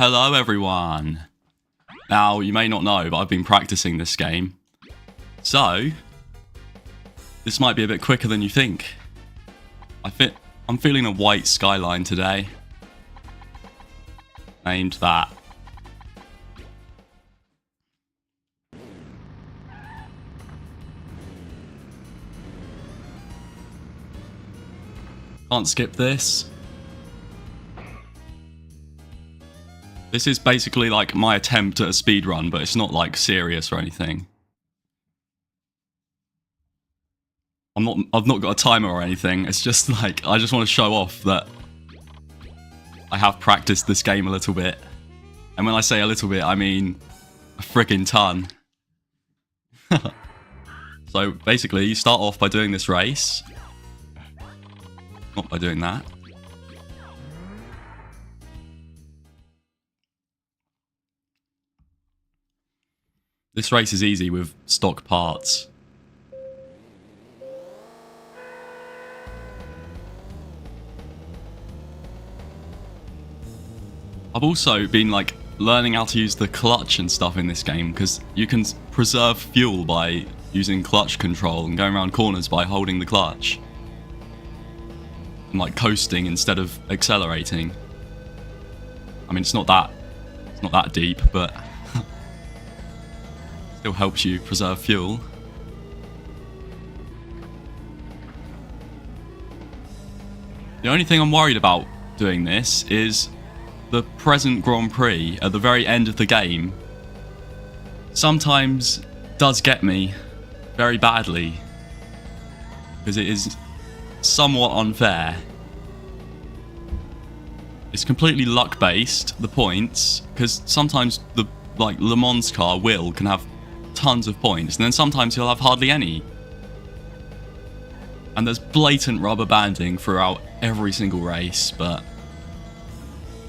Hello everyone! Now, you may not know, but I've been practicing this game. So, this might be a bit quicker than you think. I'm feeling a white skyline today. Named that. Can't skip this. This is basically like my attempt at a speedrun, but it's not like serious or anything. I've not got a timer or anything. It's just like, I just want to show off that I have practiced this game a little bit. And when I say a little bit, I mean a friggin' ton. So basically, you start off by doing this race. Not by doing that. This race is easy with stock parts. I've also been like learning how to use the clutch and stuff in this game because you can preserve fuel by using clutch control and going around corners by holding the clutch. And like coasting instead of accelerating. I mean, it's not that deep, but still helps you preserve fuel. The only thing I'm worried about doing this is the present Grand Prix at the very end of the game sometimes does get me very badly because it is somewhat unfair. It's completely luck based, the points, because sometimes the like Le Mans car can have tons of points, and then sometimes he'll have hardly any. And there's blatant rubber banding throughout every single race, but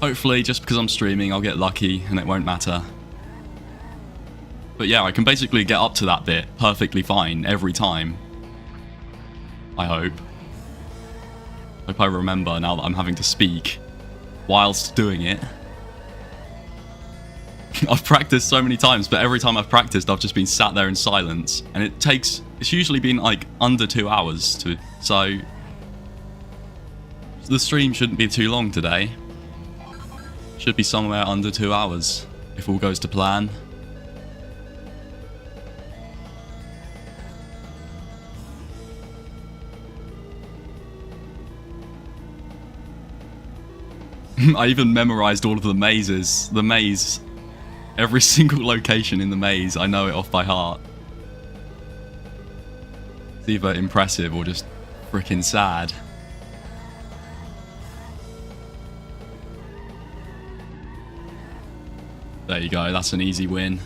hopefully just because I'm streaming I'll get lucky and it won't matter. But yeah, I can basically get up to that bit perfectly fine every time. I hope. Hope I remember now that I'm having to speak whilst doing it. I've practiced so many times, but every time I've practiced, I've just been sat there in silence. And it's usually been like under 2 hours so the stream shouldn't be too long today. Should be somewhere under 2 hours, if all goes to plan. I even memorized all of the mazes. The maze. Every single location in the maze, I know it off by heart. It's either impressive or just freaking sad. There you go, that's an easy win.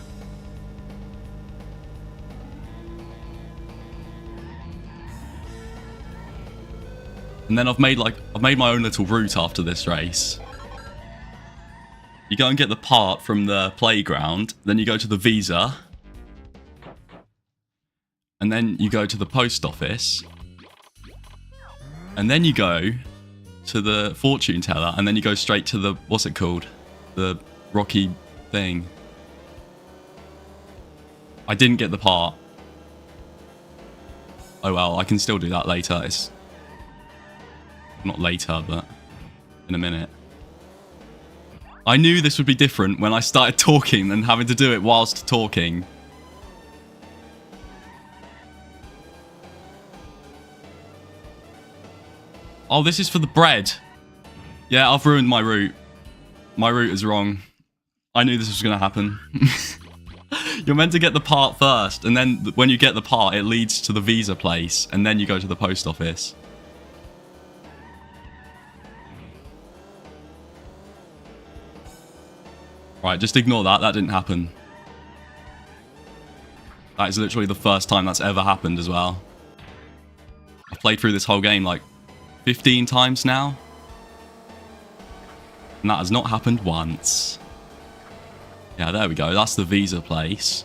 And then I've made my own little route after this race. You go and get the part from the playground, then you go to the visa, and then you go to the post office, and then you go to the fortune teller, and then you go straight to the, what's it called? The rocky thing. I didn't get the part. Oh well, I can still do that later. It's not later, but in a minute. I knew this would be different when I started talking and having to do it whilst talking. Oh, this is for the bread. Yeah, I've ruined my route. My route is wrong. I knew this was going to happen. You're meant to get the part first, and then when you get the part, it leads to the visa place, and then you go to the post office. Right, just ignore that. That didn't happen. That is literally the first time that's ever happened as well. I've played through this whole game like 15 times now. And that has not happened once. Yeah, there we go. That's the visa place.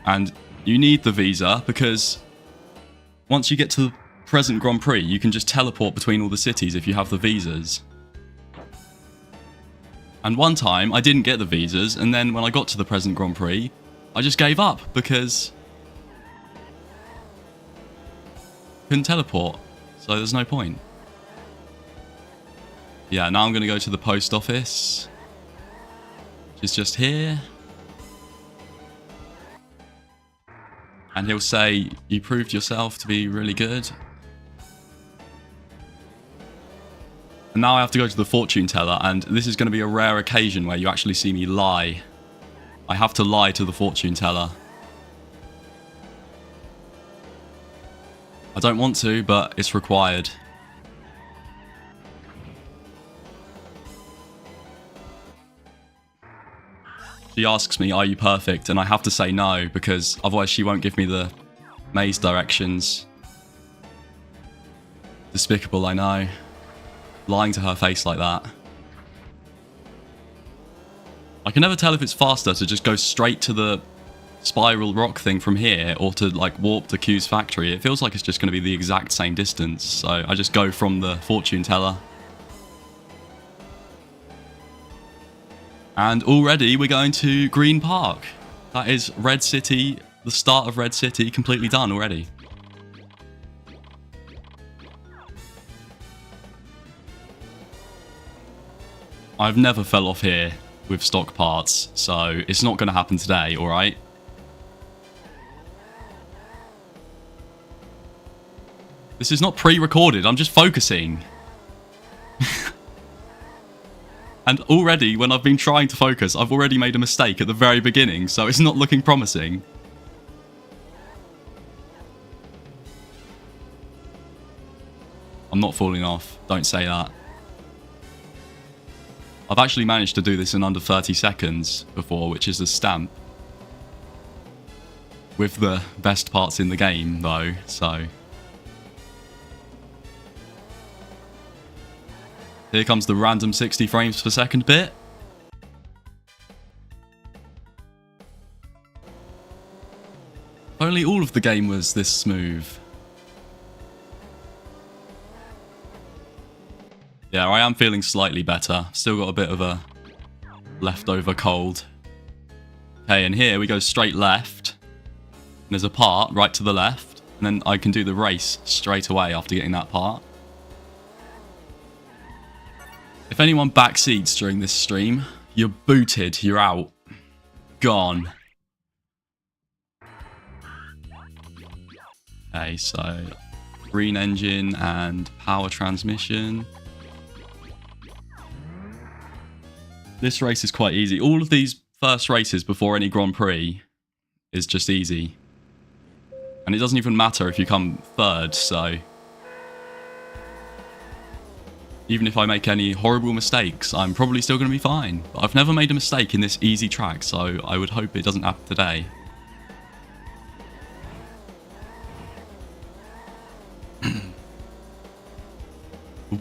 And you need the visa because once you get to the present Grand Prix, you can just teleport between all the cities if you have the visas. And one time, I didn't get the visas, and then when I got to the present Grand Prix, I just gave up because couldn't teleport, so there's no point. Yeah, now I'm going to go to the post office, which is just here. And he'll say, you proved yourself to be really good. And now I have to go to the fortune teller, and this is going to be a rare occasion where you actually see me lie. I have to lie to the fortune teller. I don't want to, but it's required. She asks me, are you perfect? And I have to say no, because otherwise she won't give me the maze directions. Despicable, I know. Lying to her face like that. I can never tell if it's faster to just go straight to the spiral rock thing from here, or to like warp to Q's factory. It feels like it's just going to be the exact same distance, so I just go from the fortune teller. And already we're going to Green Park. That is Red City, the start of Red City, completely done already. I've never fell off here with stock parts, so it's not going to happen today, alright? This is not pre-recorded, I'm just focusing. And already, when I've been trying to focus, I've already made a mistake at the very beginning, so it's not looking promising. I'm not falling off, don't say that. I've actually managed to do this in under 30 seconds before, which is a stamp. With the best parts in the game, though, so... Here comes the random 60 frames per second bit. If only all of the game was this smooth. Yeah, I am feeling slightly better. Still got a bit of a leftover cold. Okay, and here we go straight left. And there's a part right to the left. And then I can do the race straight away after getting that part. If anyone backseats during this stream, you're booted, you're out. Gone. Okay, so green engine and power transmission. This race is quite easy. All of these first races before any Grand Prix is just easy. And it doesn't even matter if you come third, so... Even if I make any horrible mistakes, I'm probably still going to be fine. But I've never made a mistake in this easy track, so I would hope it doesn't happen today. The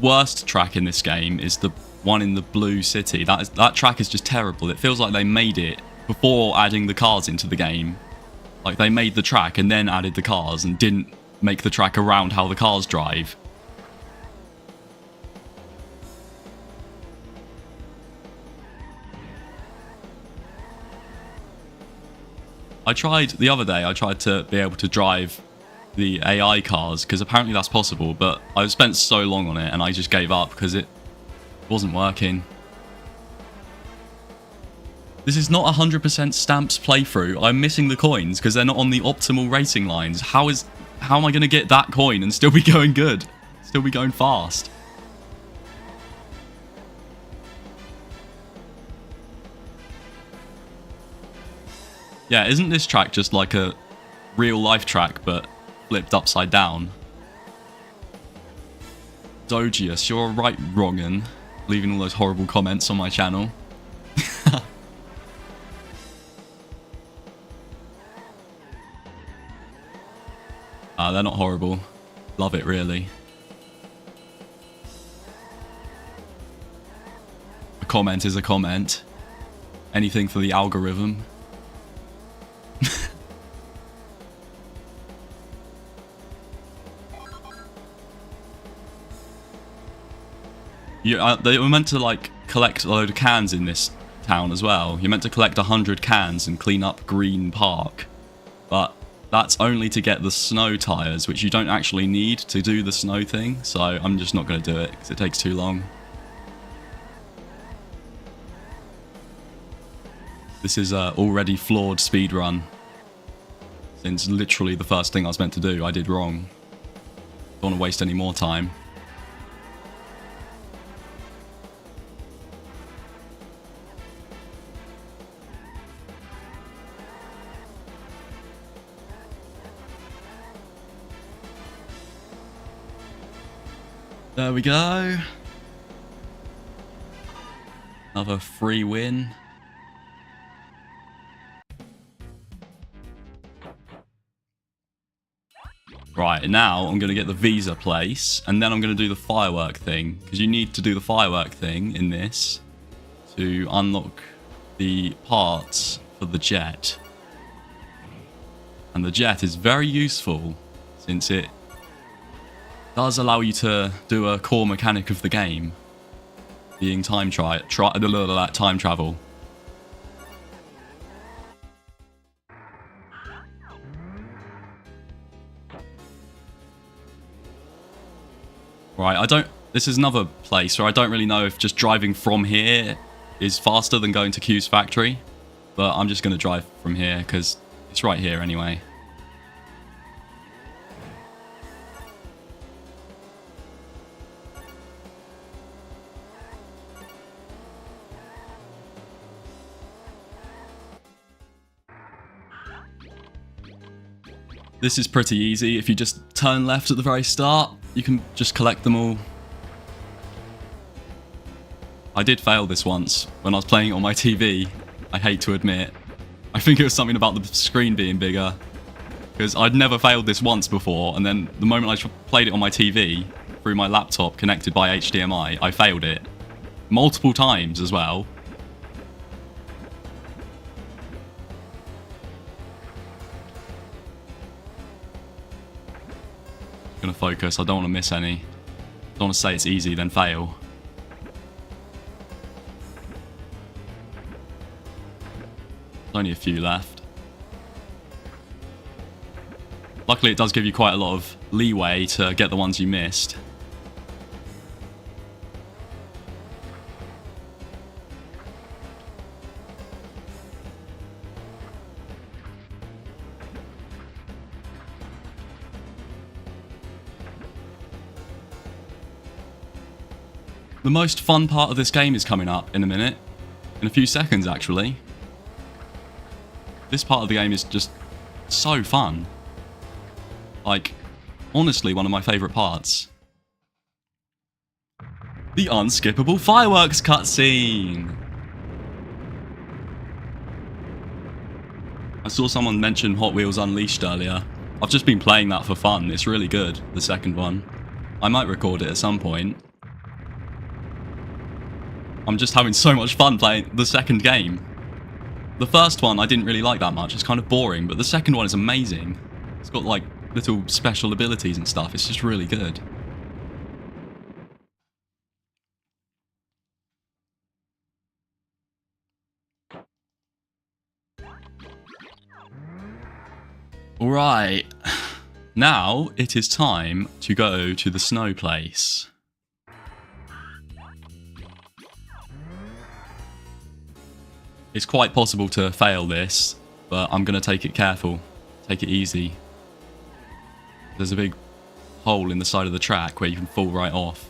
worst track in this game is the one in the blue city. That track is just terrible. It feels like they made it before adding the cars into the game. Like they made the track and then added the cars and didn't make the track around how the cars drive. The other day, I tried to be able to drive the AI cars, because apparently that's possible, but I spent so long on it and I just gave up because it wasn't working. This is not 100% Stamps playthrough. I'm missing the coins because they're not on the optimal racing lines. How am I going to get that coin and still be going good? Still be going fast? Yeah, isn't this track just like a real life track, but flipped upside down? Dogius, you're a right wrong'un, leaving all those horrible comments on my channel. They're not horrible. Love it, really. A comment is a comment. Anything for the algorithm. They were meant to like collect a load of cans in this town as well. You're meant to collect 100 cans and clean up Green Park. But that's only to get the snow tyres, which you don't actually need to do the snow thing. So I'm just not going to do it because it takes too long. This is a already flawed speedrun. Since literally the first thing I was meant to do, I did wrong. Don't want to waste any more time. There we go. Another free win. Right, now I'm going to get the visa place, and then I'm going to do the firework thing, because you need to do the firework thing in this to unlock the parts for the jet. And the jet is very useful, since it does allow you to do a core mechanic of the game, being time travel. Right, this is another place where I don't really know if just driving from here is faster than going to Q's factory, but I'm just going to drive from here because it's right here anyway. This is pretty easy. If you just turn left at the very start, you can just collect them all. I did fail this once when I was playing it on my TV. I hate to admit. I think it was something about the screen being bigger. Because I'd never failed this once before, and then the moment I played it on my TV, through my laptop connected by HDMI, I failed it. Multiple times as well. Gonna focus, I don't want to miss any. Don't want to say it's easy, then fail. There's only a few left. Luckily it does give you quite a lot of leeway to get the ones you missed. The most fun part of this game is coming up in a minute. In a few seconds, actually. This part of the game is just so fun. Like, honestly, one of my favourite parts. The unskippable fireworks cutscene! I saw someone mention Hot Wheels Unleashed earlier. I've just been playing that for fun. It's really good, the second one. I might record it at some point. I'm just having so much fun playing the second game. The first one I didn't really like that much, it's kind of boring, but the second one is amazing. It's got like little special abilities and stuff, it's just really good. Alright, now it is time to go to the snow place. It's quite possible to fail this, but I'm going to take it careful. Take it easy. There's a big hole in the side of the track where you can fall right off.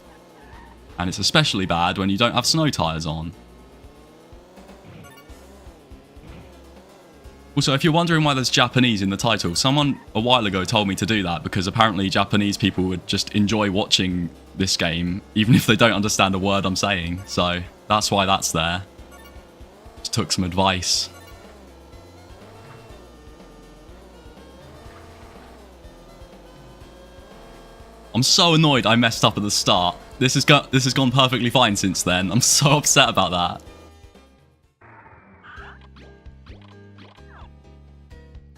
And it's especially bad when you don't have snow tyres on. Also, if you're wondering why there's Japanese in the title, someone a while ago told me to do that because apparently Japanese people would just enjoy watching this game, even if they don't understand a word I'm saying. So that's why that's there. Just took some advice. I'm so annoyed I messed up at the start. This has gone perfectly fine since then. I'm so upset about that.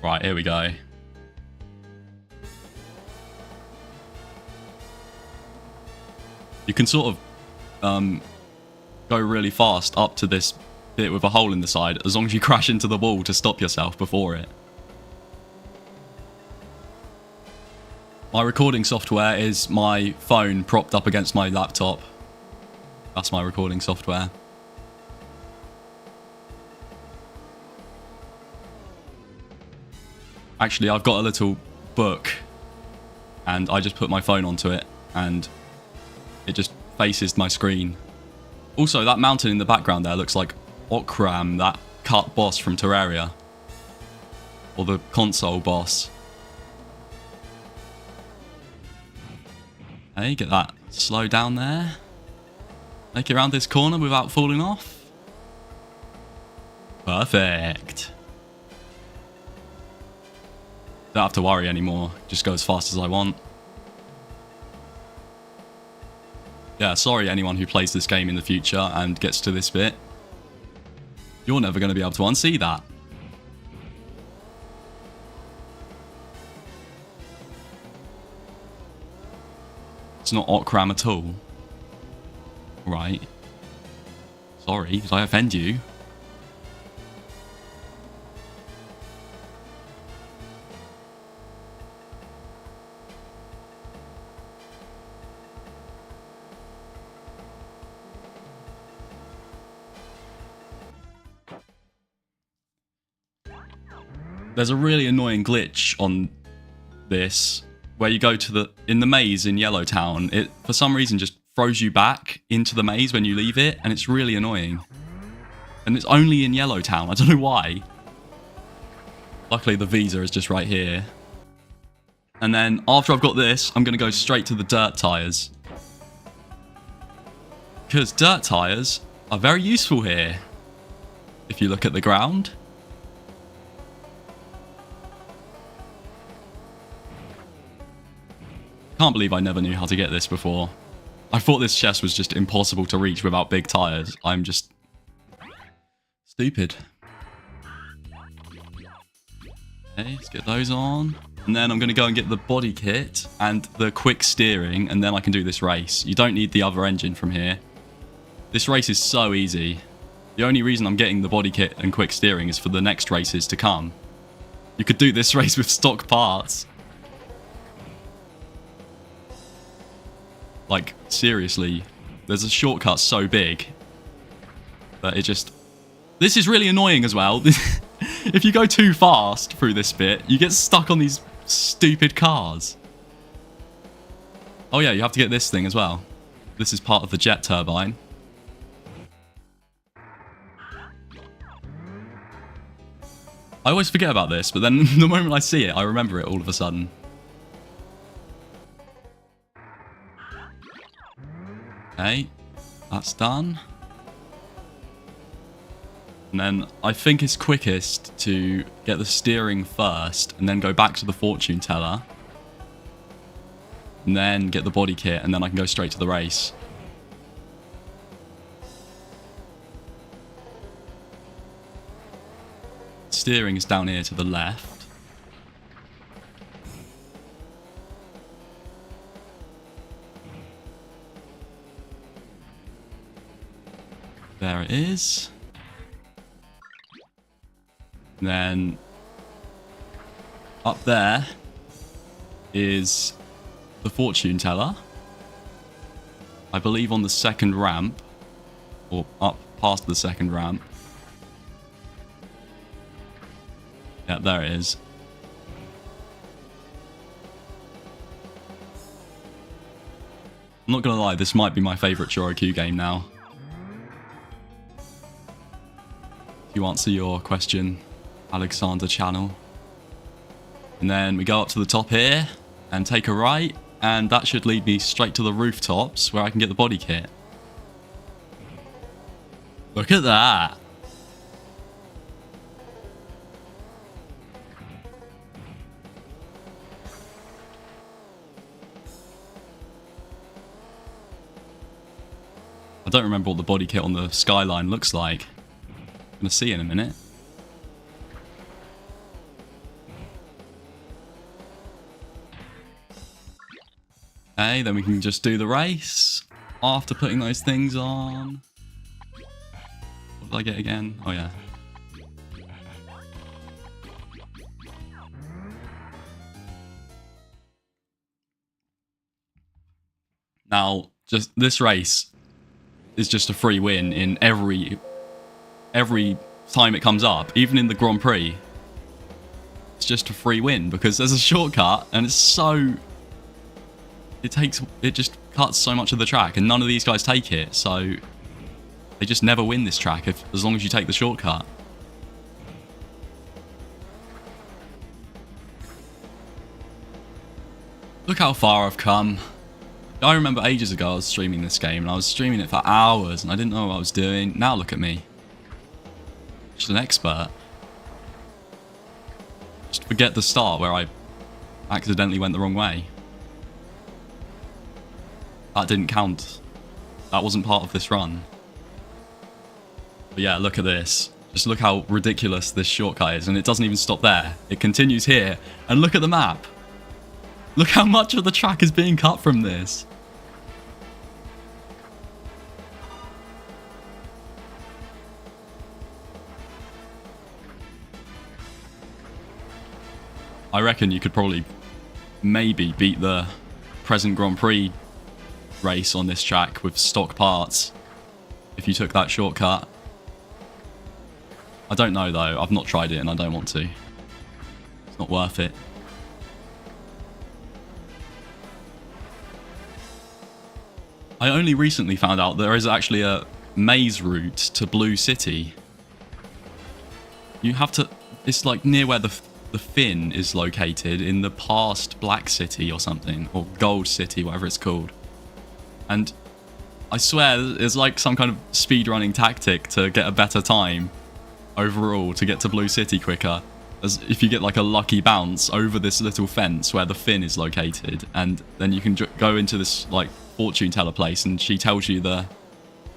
Right, here we go. You can sort of go really fast up to this bit with a hole in the side, as long as you crash into the wall to stop yourself before it. My recording software is my phone propped up against my laptop. That's my recording software. Actually, I've got a little book and I just put my phone onto it and it just faces my screen. Also, that mountain in the background there looks like Okram, that cut boss from Terraria. Or the console boss. Hey, get that slow down there. Make it around this corner without falling off. Perfect. Don't have to worry anymore. Just go as fast as I want. Yeah, sorry anyone who plays this game in the future and gets to this bit. You're never going to be able to unsee that. It's not Okram at all. Right. Sorry, did I offend you? There's a really annoying glitch on this where you go to in the maze in Yellowtown. It, for some reason, just throws you back into the maze when you leave it, and it's really annoying. And it's only in Yellowtown. I don't know why. Luckily, the visa is just right here. And then after I've got this, I'm going to go straight to the dirt tires. Because dirt tires are very useful here. If you look at the ground. Can't believe I never knew how to get this before. I thought this chest was just impossible to reach without big tires. I'm just stupid. Okay, let's get those on. And then I'm going to go and get the body kit and the quick steering, and then I can do this race. You don't need the other engine from here. This race is so easy. The only reason I'm getting the body kit and quick steering is for the next races to come. You could do this race with stock parts. Like, seriously, there's a shortcut so big that it just... This is really annoying as well. If you go too fast through this bit, you get stuck on these stupid cars. Oh yeah, you have to get this thing as well. This is part of the jet turbine. I always forget about this, but then the moment I see it, I remember it all of a sudden. Okay, that's done. And then I think it's quickest to get the steering first and then go back to the fortune teller. And then get the body kit and then I can go straight to the race. Steering is down here to the left. There it is. And then up there is the fortune teller. I believe on the second ramp, or up past the second ramp. Yeah, there it is. I'm not gonna lie, this might be my favourite choro Q game now. To answer your question, Alexander Channel. And then we go up to the top here and take a right, and that should lead me straight to the rooftops where I can get the body kit. Look at that. I don't remember what the body kit on the skyline looks like. I'm going to see in a minute. Okay, then we can just do the race after putting those things on. What did I get again? Oh, yeah. Now, just this race is just a free win in every time it comes up, even in the Grand Prix. It's just a free win because there's a shortcut and it's so... It just cuts so much of the track and none of these guys take it, so they just never win this track as long as you take the shortcut. Look how far I've come. I remember ages ago I was streaming this game and I was streaming it for hours and I didn't know what I was doing. Now look at me. Just an expert. Just forget the start where I accidentally went the wrong way. That didn't count. That wasn't part of this run. But yeah, look at this. Just look how ridiculous this shortcut is, and it doesn't even stop there. It continues here, and look at the map. Look how much of the track is being cut from this. I reckon you could probably maybe beat the present Grand Prix race on this track with stock parts if you took that shortcut. I don't know though, I've not tried it and I don't want to. It's not worth it. I only recently found out there is actually a maze route to Blue City. You have to... It's like near where the Finn is located in the past Black City or something. Or Gold City, whatever it's called. And I swear it's like some kind of speedrunning tactic to get a better time overall to get to Blue City quicker. As if you get like a lucky bounce over this little fence where the Finn is located, and then you can go into this like fortune teller place and she tells you the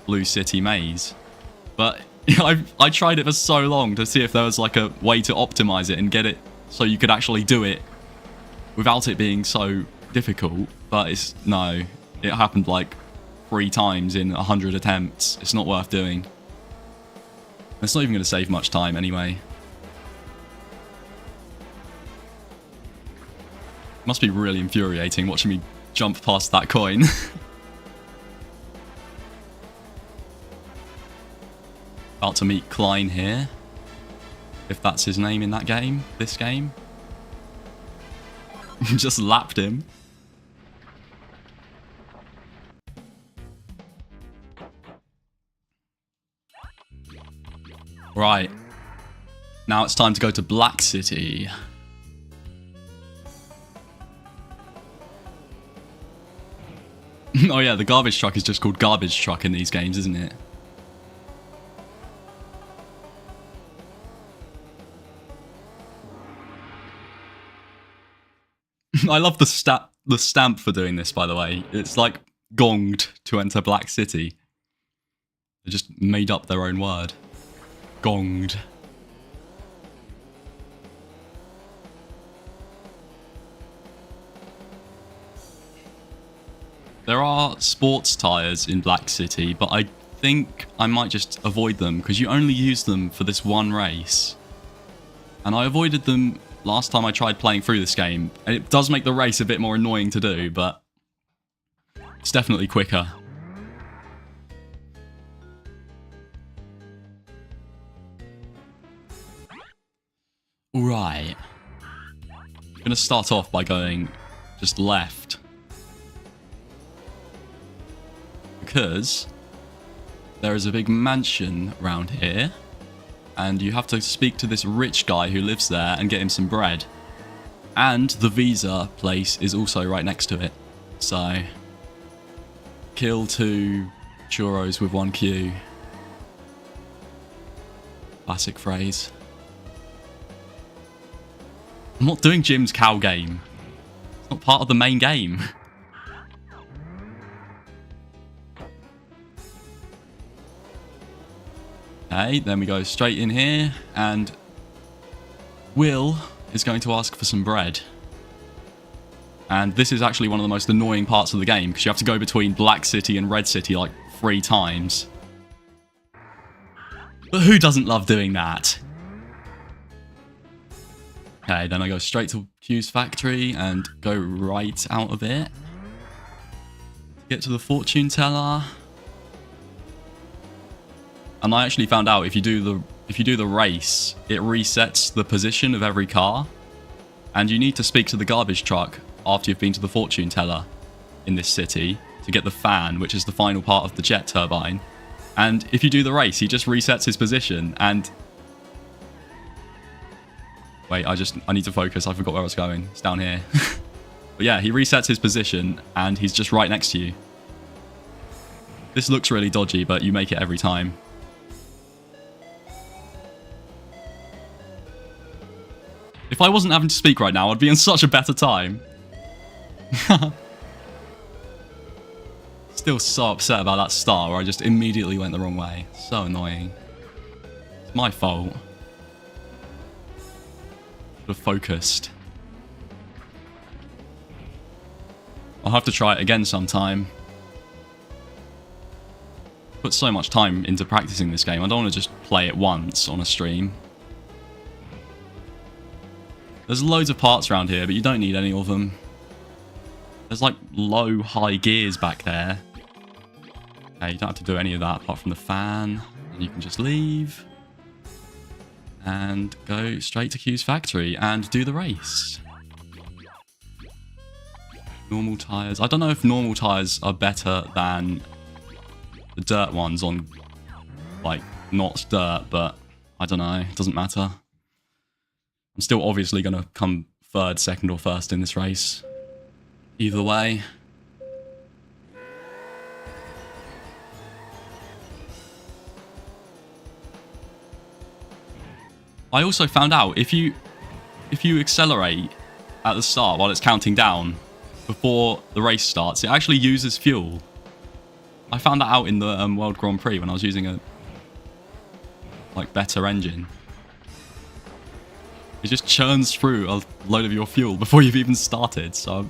Blue City maze. But I tried it for so long to see if there was like a way to optimize it and get it so you could actually do it without it being so difficult, but it's no, it happened like 3 times in 100 attempts. It's not worth doing. It's not even going to save much time anyway. Must be really infuriating watching me jump past that coin. About to meet Klein here. If that's his name in that game, this game. Just lapped him. Right. Now it's time to go to Black City. Oh yeah, the garbage truck is just called garbage truck in these games, isn't it? I love the stamp for doing this, by the way. It's like gonged to enter Black City. They just made up their own word. Gonged. There are sports tyres in Black City, but I think I might just avoid them because you only use them for this one race. And I avoided them last time I tried playing through this game. And it does make the race a bit more annoying to do, but it's definitely quicker. Alright. I'm going to start off by going just left. Because there is a big mansion around here. And you have to speak to this rich guy who lives there and get him some bread. And the Visa place is also right next to it. So, kill 2 churros with 1 Q. Classic phrase. I'm not doing Jim's cow game. It's not part of the main game. Okay, then we go straight in here, and Will is going to ask for some bread. And this is actually one of the most annoying parts of the game, because you have to go between Black City and Red City like 3 times. But who doesn't love doing that? Okay, then I go straight to Q's factory and go right out of it. Get to the fortune teller. And I actually found out if you do the race, it resets the position of every car. And you need to speak to the garbage truck after you've been to the fortune teller in this city to get the fan, which is the final part of the jet turbine. And if you do the race, he just resets his position and... Wait, I need to focus. I forgot where I was going. It's down here. But yeah, he resets his position and he's just right next to you. This looks really dodgy, but you make it every time. If I wasn't having to speak right now, I'd be in such a better time. Still so upset about that start where I just immediately went the wrong way. So annoying. It's my fault. Should have focused. I'll have to try it again sometime. Put so much time into practicing this game. I don't want to just play it once on a stream. There's loads of parts around here, but you don't need any of them. There's like low, high gears back there. Okay, you don't have to do any of that apart from the fan. And you can just leave. And go straight to Q's factory and do the race. Normal tyres. I don't know if normal tyres are better than the dirt ones on, like, not dirt, but I don't know. It doesn't matter. I'm still obviously going to come third, second, or first in this race. Either way. I also found out if you accelerate at the start while it's counting down before the race starts, it actually uses fuel. I found that out in the World Grand Prix when I was using a better engine. It just churns through a load of your fuel before you've even started, so I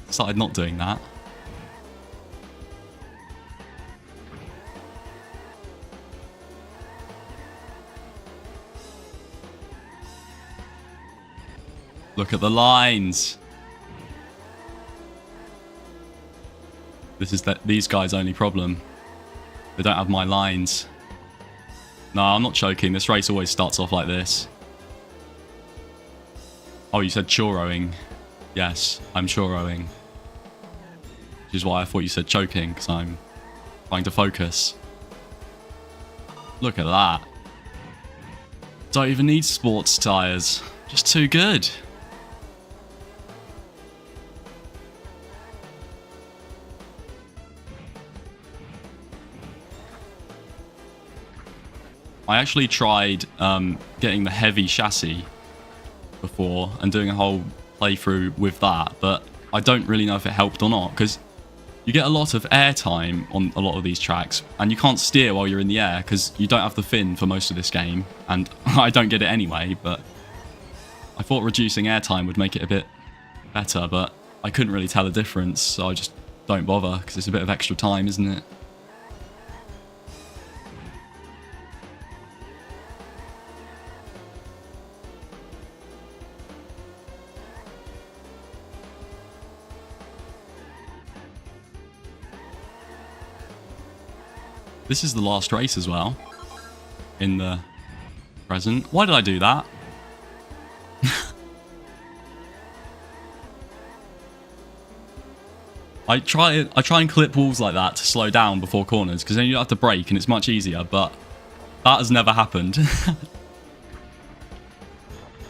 decided not doing that. Look at the lines. This is these guys' only problem. They don't have my lines. No, I'm not choking. This race always starts off like this. Oh, you said choroing. Yes, I'm choroing. Which is why I thought you said choking, because I'm trying to focus. Look at that. Don't even need sports tyres. Just too good. I actually tried getting the heavy chassis before and doing a whole playthrough with that, but I don't really know if it helped or not, because you get a lot of air time on a lot of these tracks, and you can't steer while you're in the air because you don't have the fin for most of this game, and I don't get it anyway, but I thought reducing air time would make it a bit better, but I couldn't really tell the difference, so I just don't bother, because it's a bit of extra time, isn't it? This is the last race as well, in the present. Why did I do that? I try and clip walls like that to slow down before corners, because then you don't have to brake and it's much easier, but that has never happened.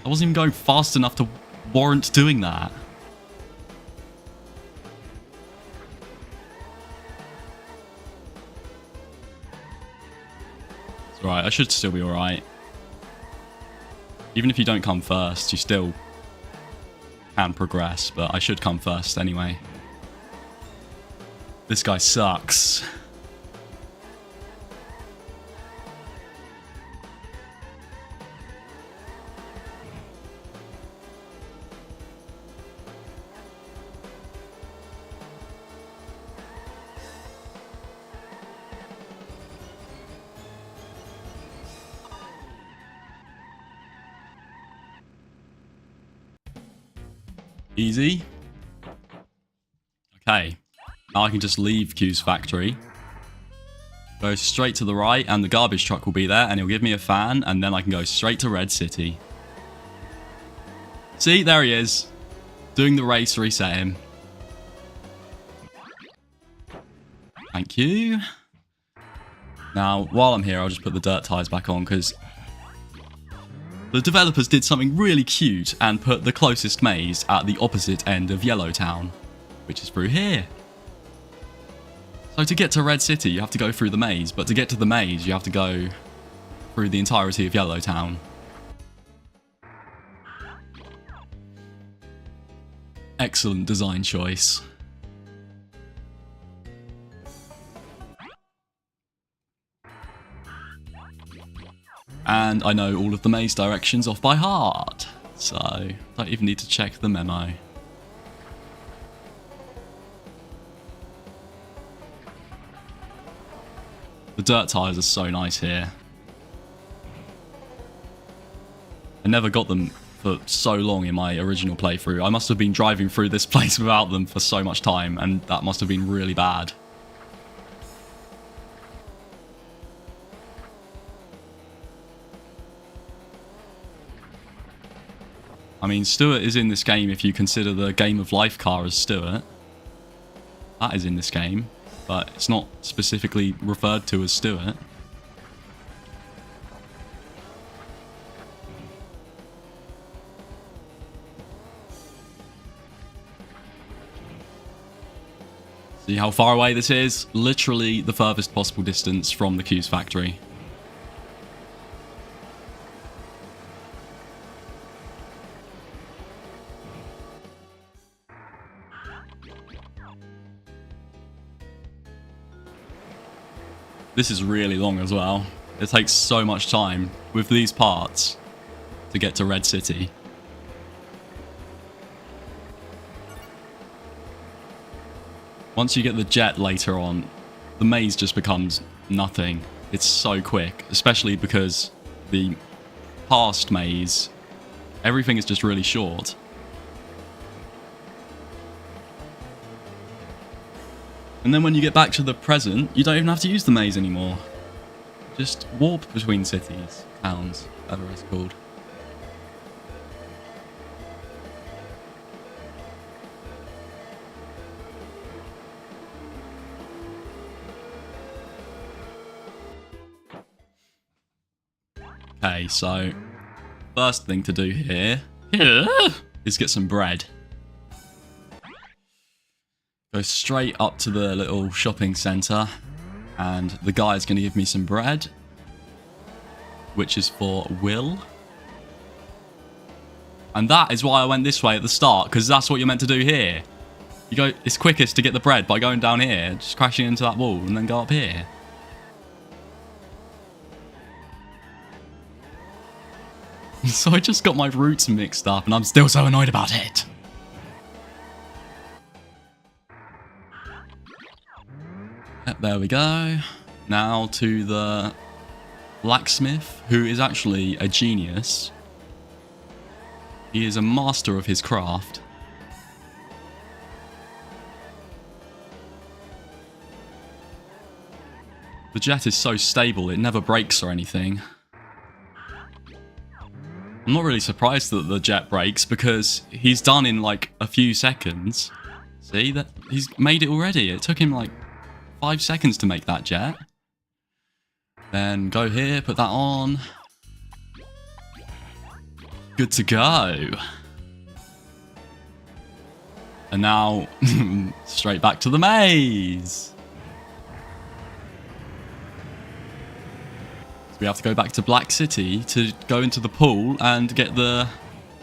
I wasn't even going fast enough to warrant doing that. Right, I should still be alright. Even if you don't come first, you still can progress, but I should come first anyway. This guy sucks. Easy. Okay. Now I can just leave Q's factory. Go straight to the right, and the garbage truck will be there, and he'll give me a fan, and then I can go straight to Red City. See, there he is. Doing the race, reset him. Thank you. Now, while I'm here, I'll just put the dirt tyres back on, because the developers did something really cute and put the closest maze at the opposite end of Yellowtown, which is through here. So to get to Red City, you have to go through the maze, but to get to the maze, you have to go through the entirety of Yellowtown. Excellent design choice. And I know all of the maze directions off by heart, so don't even need to check the memo. The dirt tyres are so nice here. I never got them for so long in my original playthrough. I must have been driving through this place without them for so much time, and that must have been really bad. I mean, Stuart is in this game if you consider the Game of Life car as Stuart. That is in this game, but it's not specifically referred to as Stuart. See how far away this is? Literally the furthest possible distance from the Q's factory. This is really long as well. It takes so much time with these parts to get to Red City. Once you get the jet later on, the maze just becomes nothing. It's so quick, especially because the past maze, everything is just really short. And then when you get back to the present, you don't even have to use the maze anymore. Just warp between cities, towns, whatever it's called. Okay, so first thing to do here is get some bread. Go straight up to the little shopping centre, and the guy is going to give me some bread, which is for Will. And that is why I went this way at the start, because that's what you're meant to do here. You go, it's quickest to get the bread by going down here, just crashing into that wall, and then go up here. So I just got my routes mixed up, and I'm still so annoyed about it. Yep, there we go. Now to the blacksmith, who is actually a genius. He is a master of his craft. The jet is so stable, it never breaks or anything. I'm not really surprised that the jet breaks, because he's done in like a few seconds. See, that he's made it already. It took him like 5 seconds to make that jet. Then go here, put that on. Good to go. And now, straight back to the maze. So we have to go back to Black City to go into the pool and get the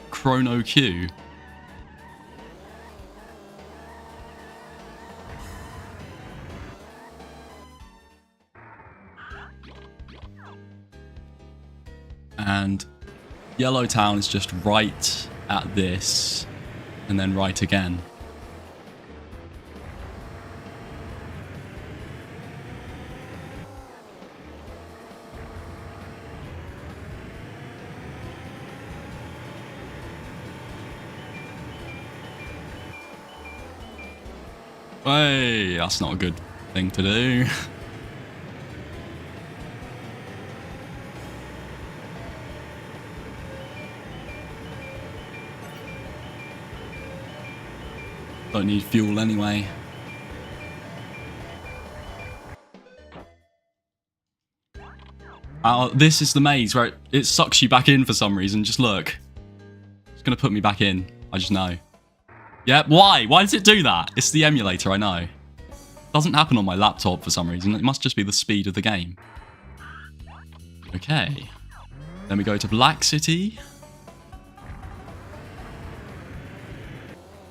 choro Q. And Yellowtown is just right at this, and then right again. Hey, that's not a good thing to do. Don't need fuel anyway. This is the maze where it sucks you back in for some reason. Just look. It's going to put me back in. I just know. Yeah, why? Why does it do that? It's the emulator, I know. It doesn't happen on my laptop for some reason. It must just be the speed of the game. Okay. Then we go to Black City.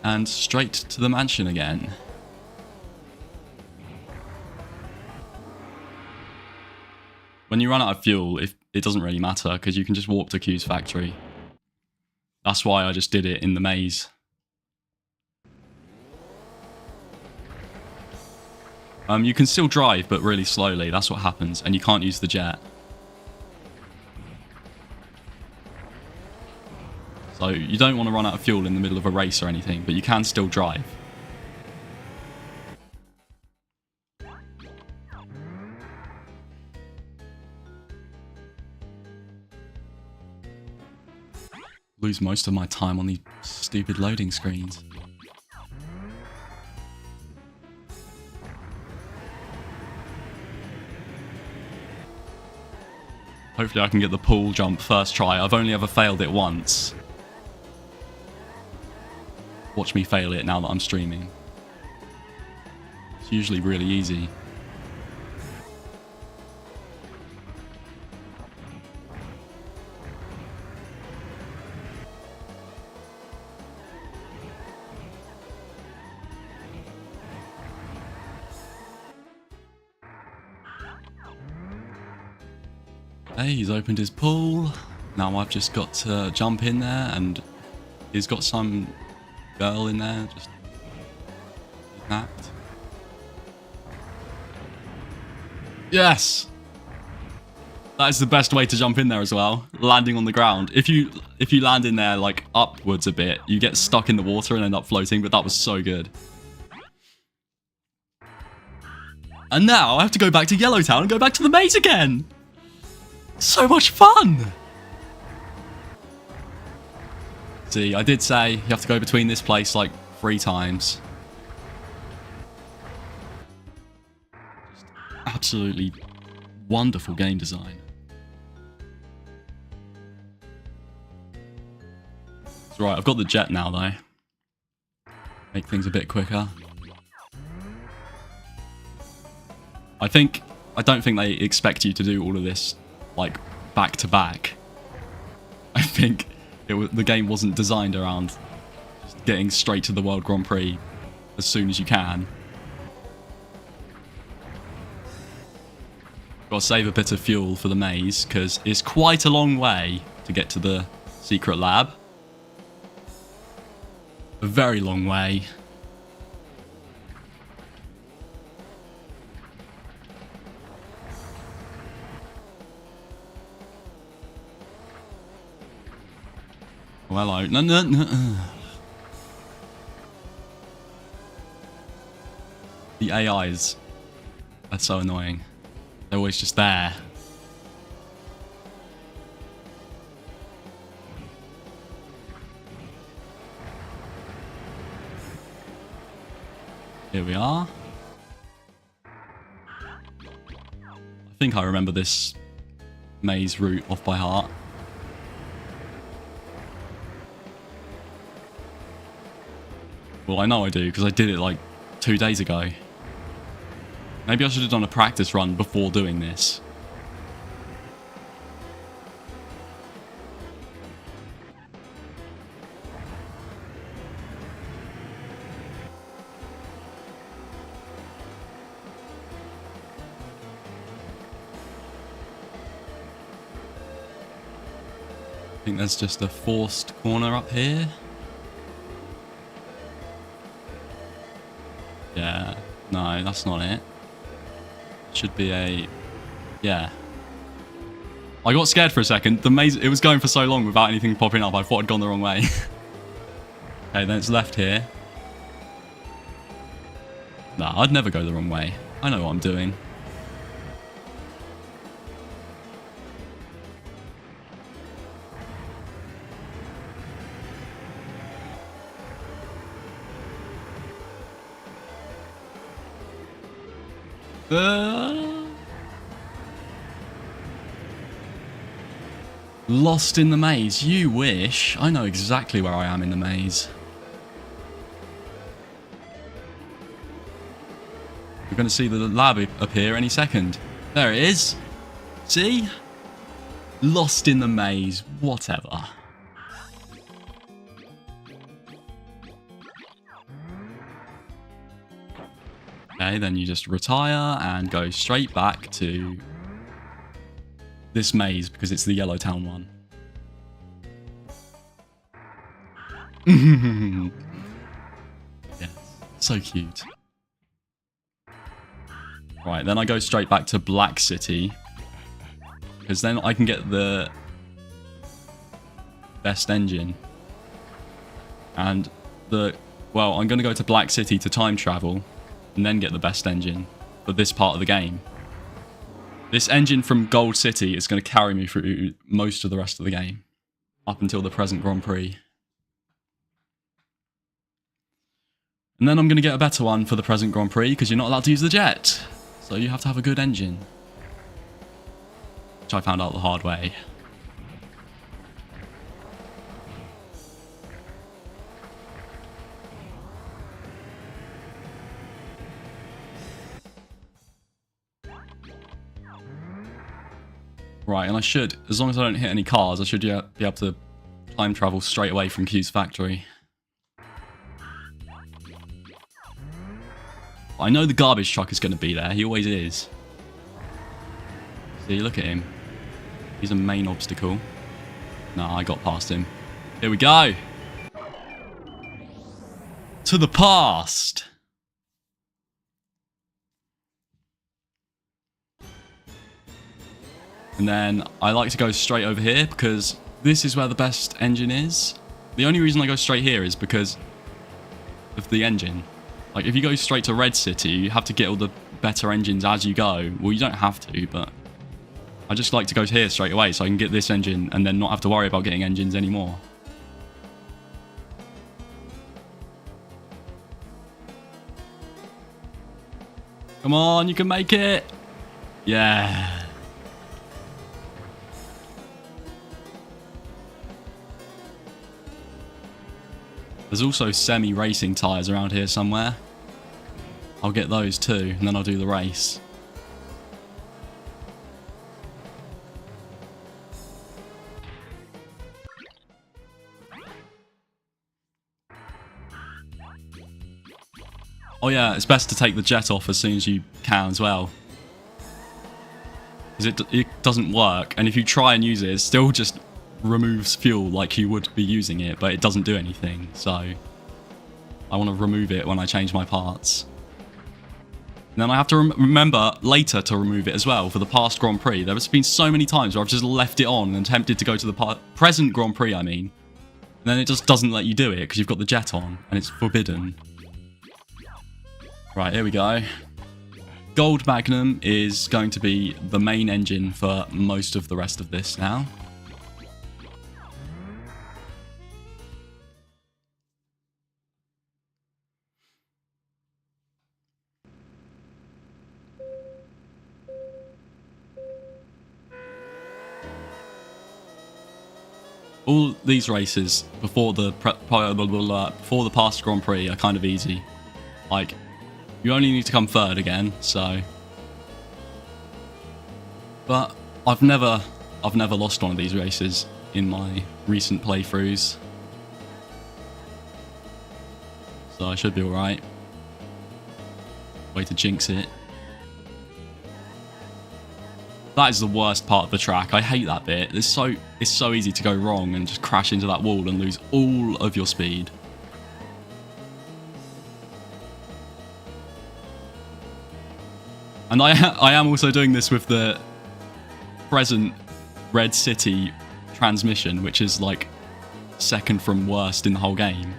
And straight to the mansion again. When you run out of fuel, it doesn't really matter because you can just walk to Q's factory. That's why I just did it in the maze. You can still drive, but really slowly. That's what happens. And you can't use the jet. So you don't want to run out of fuel in the middle of a race or anything, but you can still drive. Lose most of my time on these stupid loading screens. Hopefully I can get the pool jump first try. I've only ever failed it once. Watch me fail it now that I'm streaming. It's usually really easy. Hey, he's opened his pool. Now I've just got to jump in there, and he's got some girl in there just napped. Yes! That is the best way to jump in there as well. Landing on the ground. If you land in there like upwards a bit, you get stuck in the water and end up floating, but that was so good. And now I have to go back to Yellowtown and go back to the maze again! So much fun! See, I did say you have to go between this place like 3 times. Just absolutely wonderful game design. It's right, I've got the jet now though. Make things a bit quicker. I don't think they expect you to do all of this like back to back. I think the game wasn't designed around just getting straight to the World Grand Prix as soon as you can. Got to save a bit of fuel for the maze because it's quite a long way to get to the secret lab. A very long way. Oh, hello. No. The AIs are so annoying. They're always just there. Here we are. I think I remember this maze route off by heart. Well, I know I do, because I did it like 2 days ago. Maybe I should have done a practice run before doing this. I think there's just a forced corner up here. Yeah, no, that's not it. Should be a... yeah. I got scared for a second. The maze, it was going for so long without anything popping up. I thought I'd gone the wrong way. Okay, then it's left here. Nah, I'd never go the wrong way. I know what I'm doing. Lost in the maze. You wish. I know exactly where I am in the maze. We're going to see the lab appear any second. There it is. See? Lost in the maze. Whatever. Okay, then you just retire and go straight back to this maze because it's the Yellow Town one. Yeah, so cute. Right, then I go straight back to Black City because then I can get the best engine. And well, I'm going to go to Black City to time travel and then get the best engine for this part of the game. This engine from Gold City is going to carry me through most of the rest of the game, up until the present Grand Prix. And then I'm going to get a better one for the present Grand Prix, because you're not allowed to use the jet. So you have to have a good engine. Which I found out the hard way. Right, and I should, as long as I don't hit any cars, I should be able to time travel straight away from Q's factory. I know the garbage truck is going to be there. He always is. See, look at him. He's a main obstacle. Nah, I got past him. Here we go. To the past. And then I like to go straight over here because this is where the best engine is. The only reason I go straight here is because of the engine. Like, if you go straight to Red City, you have to get all the better engines as you go. Well, you don't have to, but I just like to go here straight away so I can get this engine and then not have to worry about getting engines anymore. Come on, you can make it! Yeah. There's also semi-racing tyres around here somewhere. I'll get those too, and then I'll do the race. Oh yeah, it's best to take the jet off as soon as you can as well. Because it doesn't work, and if you try and use it, it still just removes fuel like you would be using it, but it doesn't do anything, so I want to remove it when I change my parts. And then I have to remember later to remove it as well for the past Grand Prix. There has been so many times where I've just left it on and attempted to go to the present Grand Prix, I mean. And then it just doesn't let you do it because you've got the jet on and it's forbidden. Right, here we go. Gold Magnum is going to be the main engine for most of the rest of this now. All these races before the past Grand Prix are kind of easy. Like, you only need to come third again, so. But I've never lost one of these races in my recent playthroughs, so I should be all right. Way to jinx it. That is the worst part of the track. I hate that bit. It's so easy to go wrong and just crash into that wall and lose all of your speed. And I am also doing this with the present Red City transmission, which is like second from worst in the whole game.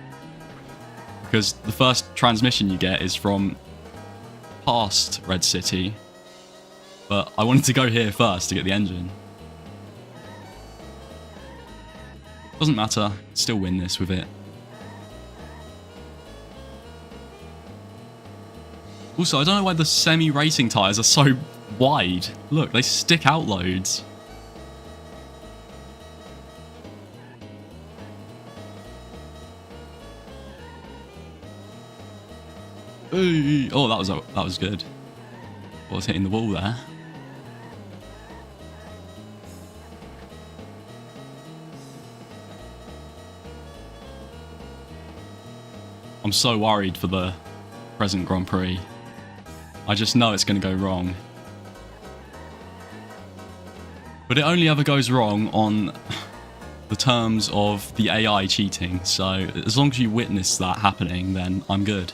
Because the first transmission you get is from past Red City, but I wanted to go here first to get the engine. Doesn't matter, still win this with it. Also, I don't know why the semi-racing tyres are so wide. Look, they stick out loads. Ooh, oh, that was good. I was hitting the wall there. I'm so worried for the present Grand Prix. I just know it's going to go wrong. But it only ever goes wrong on the terms of the AI cheating, so as long as you witness that happening, then I'm good.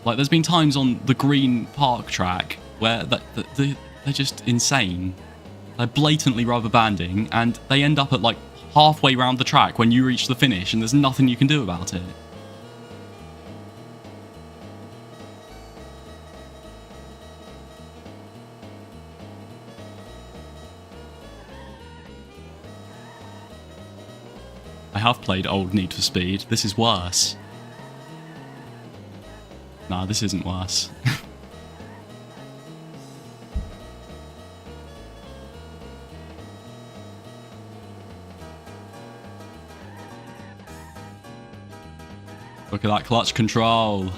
Like, there's been times on the Green Park track where they're just insane. They're blatantly rubber banding, and they end up at, like, halfway round the track when you reach the finish, and there's nothing you can do about it. I have played old Need for Speed. This is worse. Nah, this isn't worse. Look at that clutch control.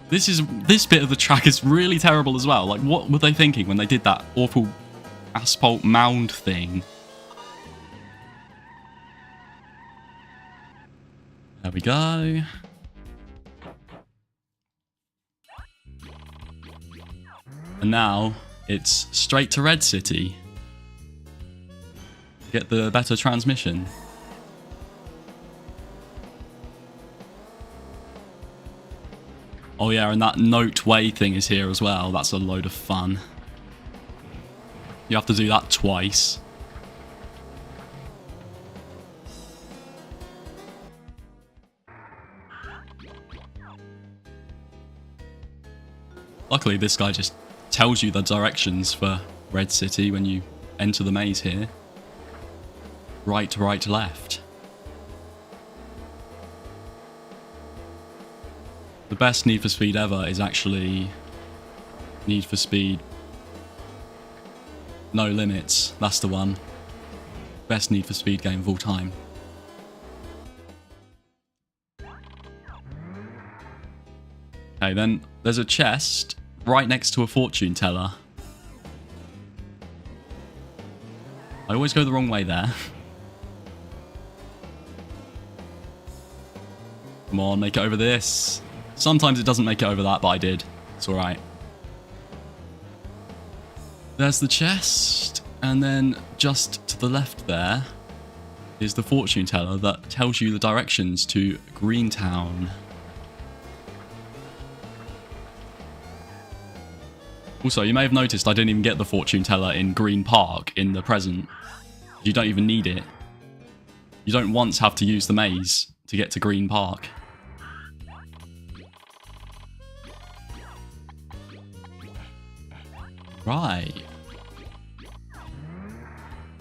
This bit of the track is really terrible as well. Like, what were they thinking when they did that awful asphalt mound thing? There we go. And now it's straight to Red City. Get the better transmission. Oh yeah, and that note way thing is here as well. That's a load of fun. You have to do that twice. Luckily, this guy just tells you the directions for Red City when you enter the maze here. Right, right, left. The best Need for Speed ever is actually Need for Speed No Limits. That's the one. Best Need for Speed game of all time. Okay, then there's a chest right next to a fortune teller. I always go the wrong way there. Come on, make it over this. Sometimes it doesn't make it over that, but I did. It's alright. There's the chest, and then just to the left there is the fortune teller that tells you the directions to Greentown. Also, you may have noticed I didn't even get the fortune teller in Green Park in the present. You don't even need it. You don't once have to use the maze to get to Green Park. Right.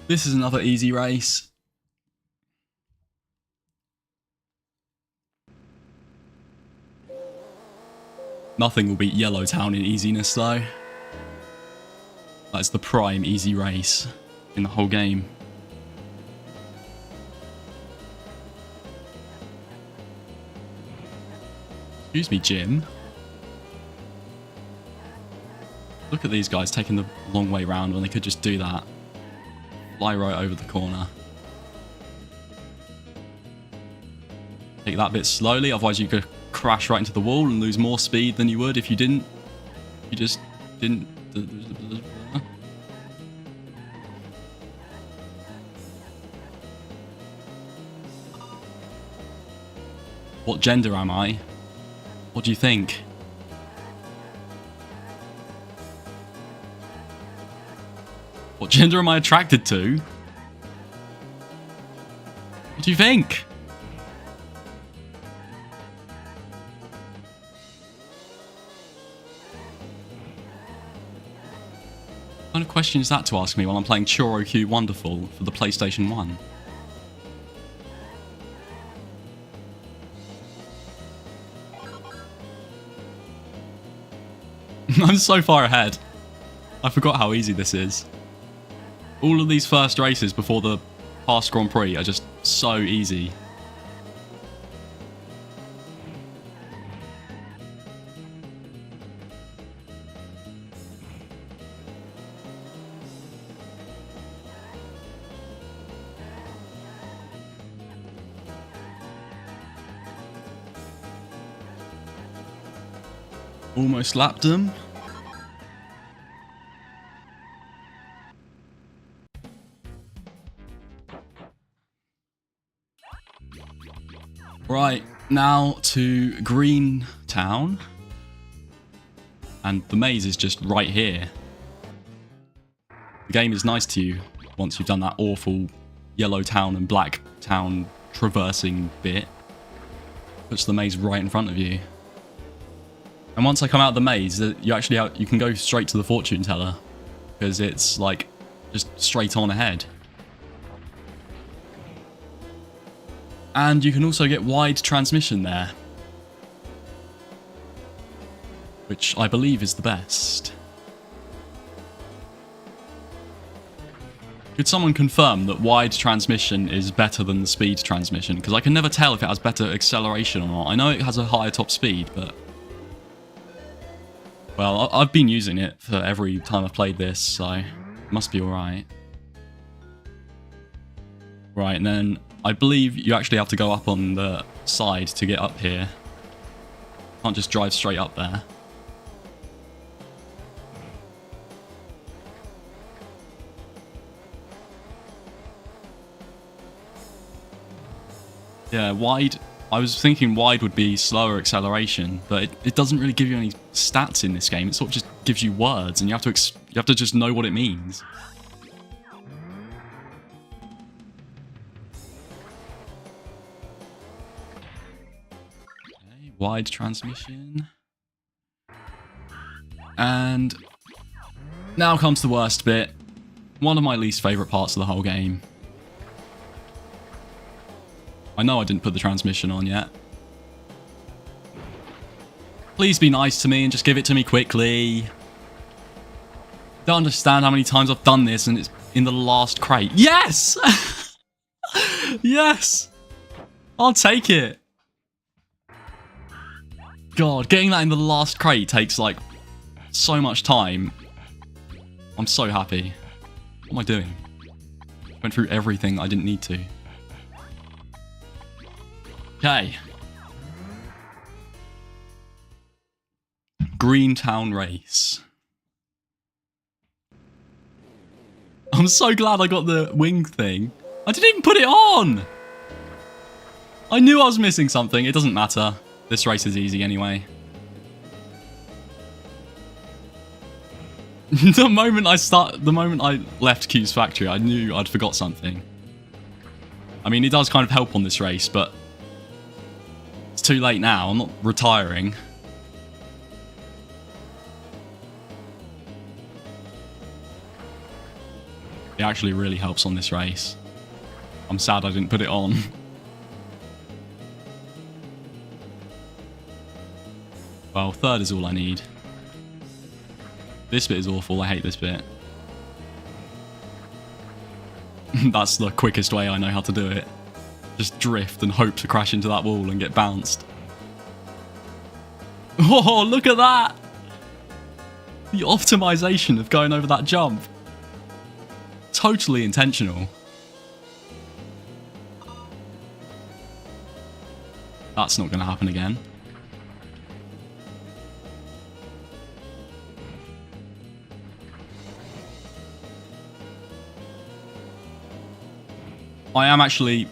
This is another easy race. Nothing will beat Yellowtown in easiness though. That's the prime easy race in the whole game. Excuse me, Jim. Look at these guys taking the long way round when they could just do that. Fly right over the corner. Take that bit slowly, otherwise you could crash right into the wall and lose more speed than you would if you didn't. You just didn't. What gender am I? What do you think? What gender am I attracted to? What do you think? What kind of question is that to ask me while I'm playing Choro Q Wonderful for the PlayStation 1? I'm so far ahead. I forgot how easy this is. All of these first races before the past Grand Prix are just so easy. Almost lapped them. Right, now to Green Town. And the maze is just right here. The game is nice to you once you've done that awful yellow town and black town traversing bit. Puts the maze right in front of you. And once I come out of the maze, you can go straight to the fortune teller, because it's like just straight on ahead. And you can also get wide transmission there, which I believe is the best. Could someone confirm that wide transmission is better than the speed transmission? Because I can never tell if it has better acceleration or not. I know it has a higher top speed, but... well, I've been using it for every time I've played this, so it must be alright. Right, and then I believe you actually have to go up on the side to get up here. Can't just drive straight up there. Yeah, wide... I was thinking wide would be slower acceleration, but it doesn't really give you any stats in this game. It sort of just gives you words, and you have to just know what it means. Okay, wide transmission. And now comes the worst bit. One of my least favourite parts of the whole game. I know I didn't put the transmission on yet. Please be nice to me and just give it to me quickly. Don't understand how many times I've done this and it's in the last crate. Yes! Yes! I'll take it. God, getting that in the last crate takes like so much time. I'm so happy. What am I doing? Went through everything I didn't need to. Okay. Greentown race. I'm so glad I got the wing thing. I didn't even put it on! I knew I was missing something. It doesn't matter. This race is easy anyway. The moment I left Q's factory, I knew I'd forgot something. I mean, it does kind of help on this race, but it's too late now. I'm not retiring. It actually really helps on this race. I'm sad I didn't put it on. Well, third is all I need. This bit is awful. I hate this bit. That's the quickest way I know how to do it. Just drift and hope to crash into that wall and get bounced. Oh, look at that! The optimization of going over that jump. Totally intentional. That's not going to happen again. I am actually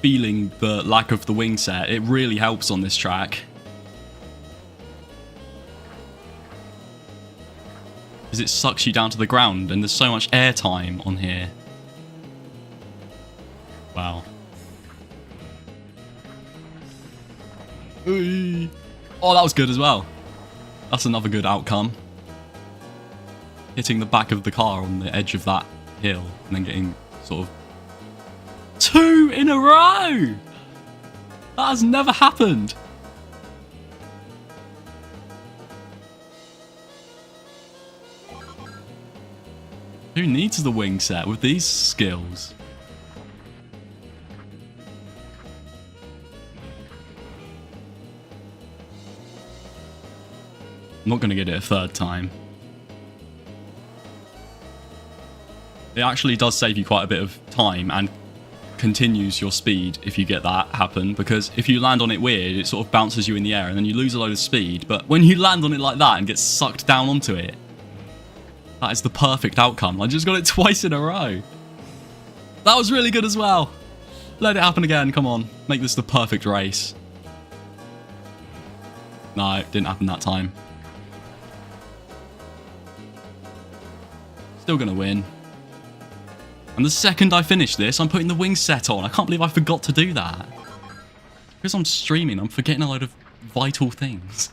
feeling the lack of the wing set. It really helps on this track. Because it sucks you down to the ground and there's so much air time on here. Wow. Oh, that was good as well. That's another good outcome. hitting the back of the car on the edge of that hill and then getting sort of 2 in a row. That has never happened. Who needs the wing set with these skills? I'm not going to get it a third time. It actually does save you quite a bit of time and continues your speed if you get that happen, because if you land on it weird, it sort of bounces you in the air and then you lose a load of speed. But when you land on it like that and get sucked down onto it, that is the perfect outcome. I just got it twice in a row. That was really good as well. Let it happen again. Come on. Make this the perfect race. No, it didn't happen that time. Still going to win. And the second I finish this, I'm putting the wing set on. I can't believe I forgot to do that. Because I'm streaming, I'm forgetting a load of vital things.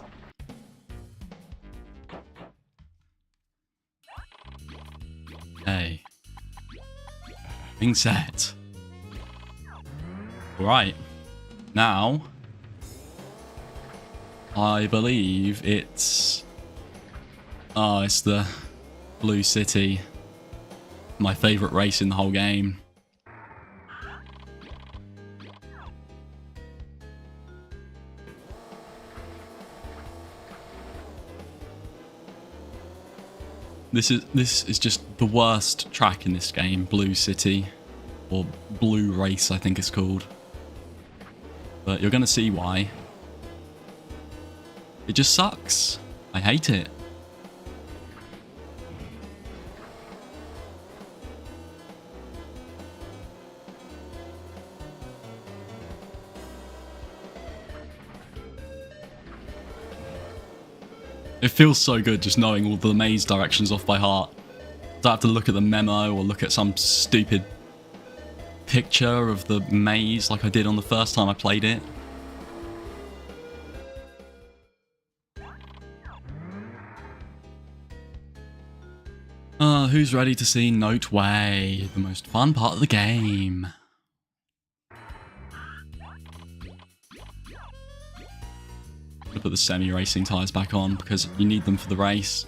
Hey. Wing set. Right. Now, I believe it's... Oh, it's the Blue City. My favourite race in the whole game. This is just the worst track in this game, Blue City, or Blue Race I think it's called. But you're gonna see why. It just sucks. I hate it. It feels so good just knowing all the maze directions off by heart. Don't have to look at the memo or look at some stupid picture of the maze like I did on the first time I played it. Who's ready to see Note Way, the most fun part of the game? I'm gonna put the semi-racing tyres back on because you need them for the race.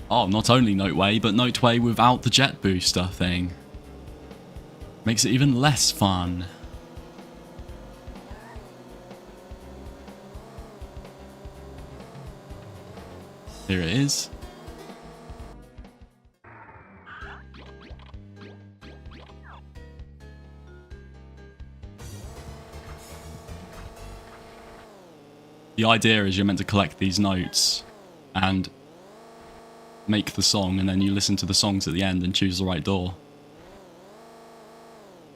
Oh, not only Note Way, but Note Way without the jet booster thing. Makes it even less fun. Here it is. The idea is you're meant to collect these notes and make the song, and then you listen to the songs at the end and choose the right door.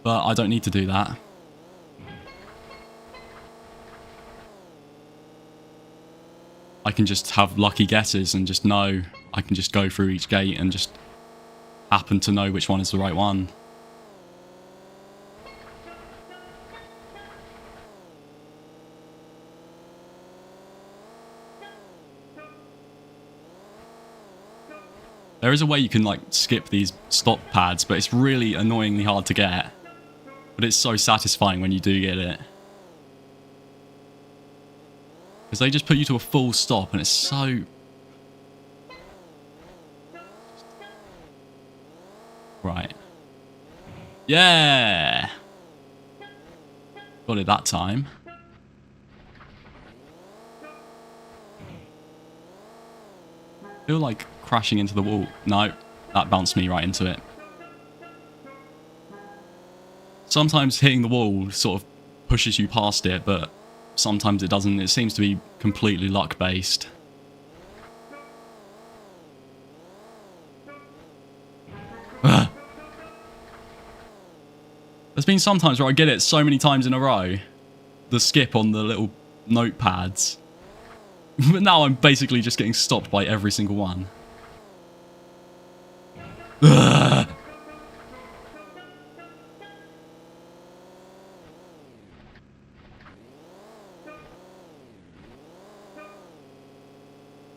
But I don't need to do that. I can just have lucky guesses and just know. I can just go through each gate and just happen to know which one is the right one. There is a way you can like skip these stop pads, but it's really annoyingly hard to get. But it's so satisfying when you do get it. Because they just put you to a full stop and it's so... Right. Yeah! Got it that time. I feel like crashing into the wall. No, that bounced me right into it. Sometimes hitting the wall sort of pushes you past it, but sometimes it doesn't. It seems to be completely luck-based. There's been some times where I get it so many times in a row. The skip on the little notepads. But now I'm basically just getting stopped by every single one. Ugh.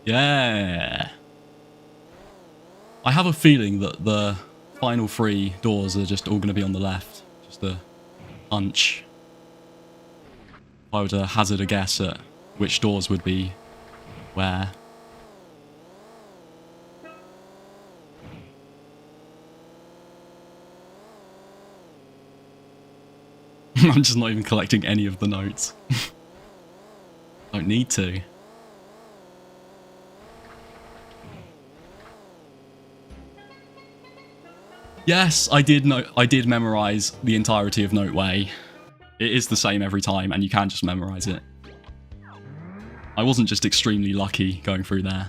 Yeah. I have a feeling that the final 3 doors are just all going to be on the left. Just a hunch. If I were to hazard a guess at which doors would be where. I'm just not even collecting any of the notes. Don't need to. Yes, I did memorize the entirety of Noteway. It is the same every time, and you can just memorize it. I wasn't just extremely lucky going through there.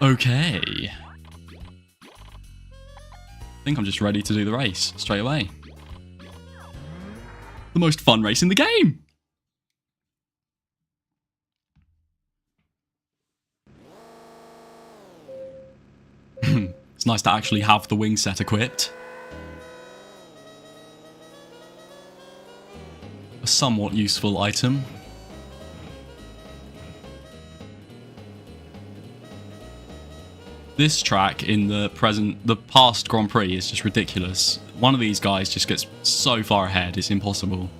Okay. I think I'm just ready to do the race straight away. The most fun race in the game! It's nice to actually have the wing set equipped. A somewhat useful item. This track in the past Grand Prix is just ridiculous. One of these guys just gets so far ahead, it's impossible.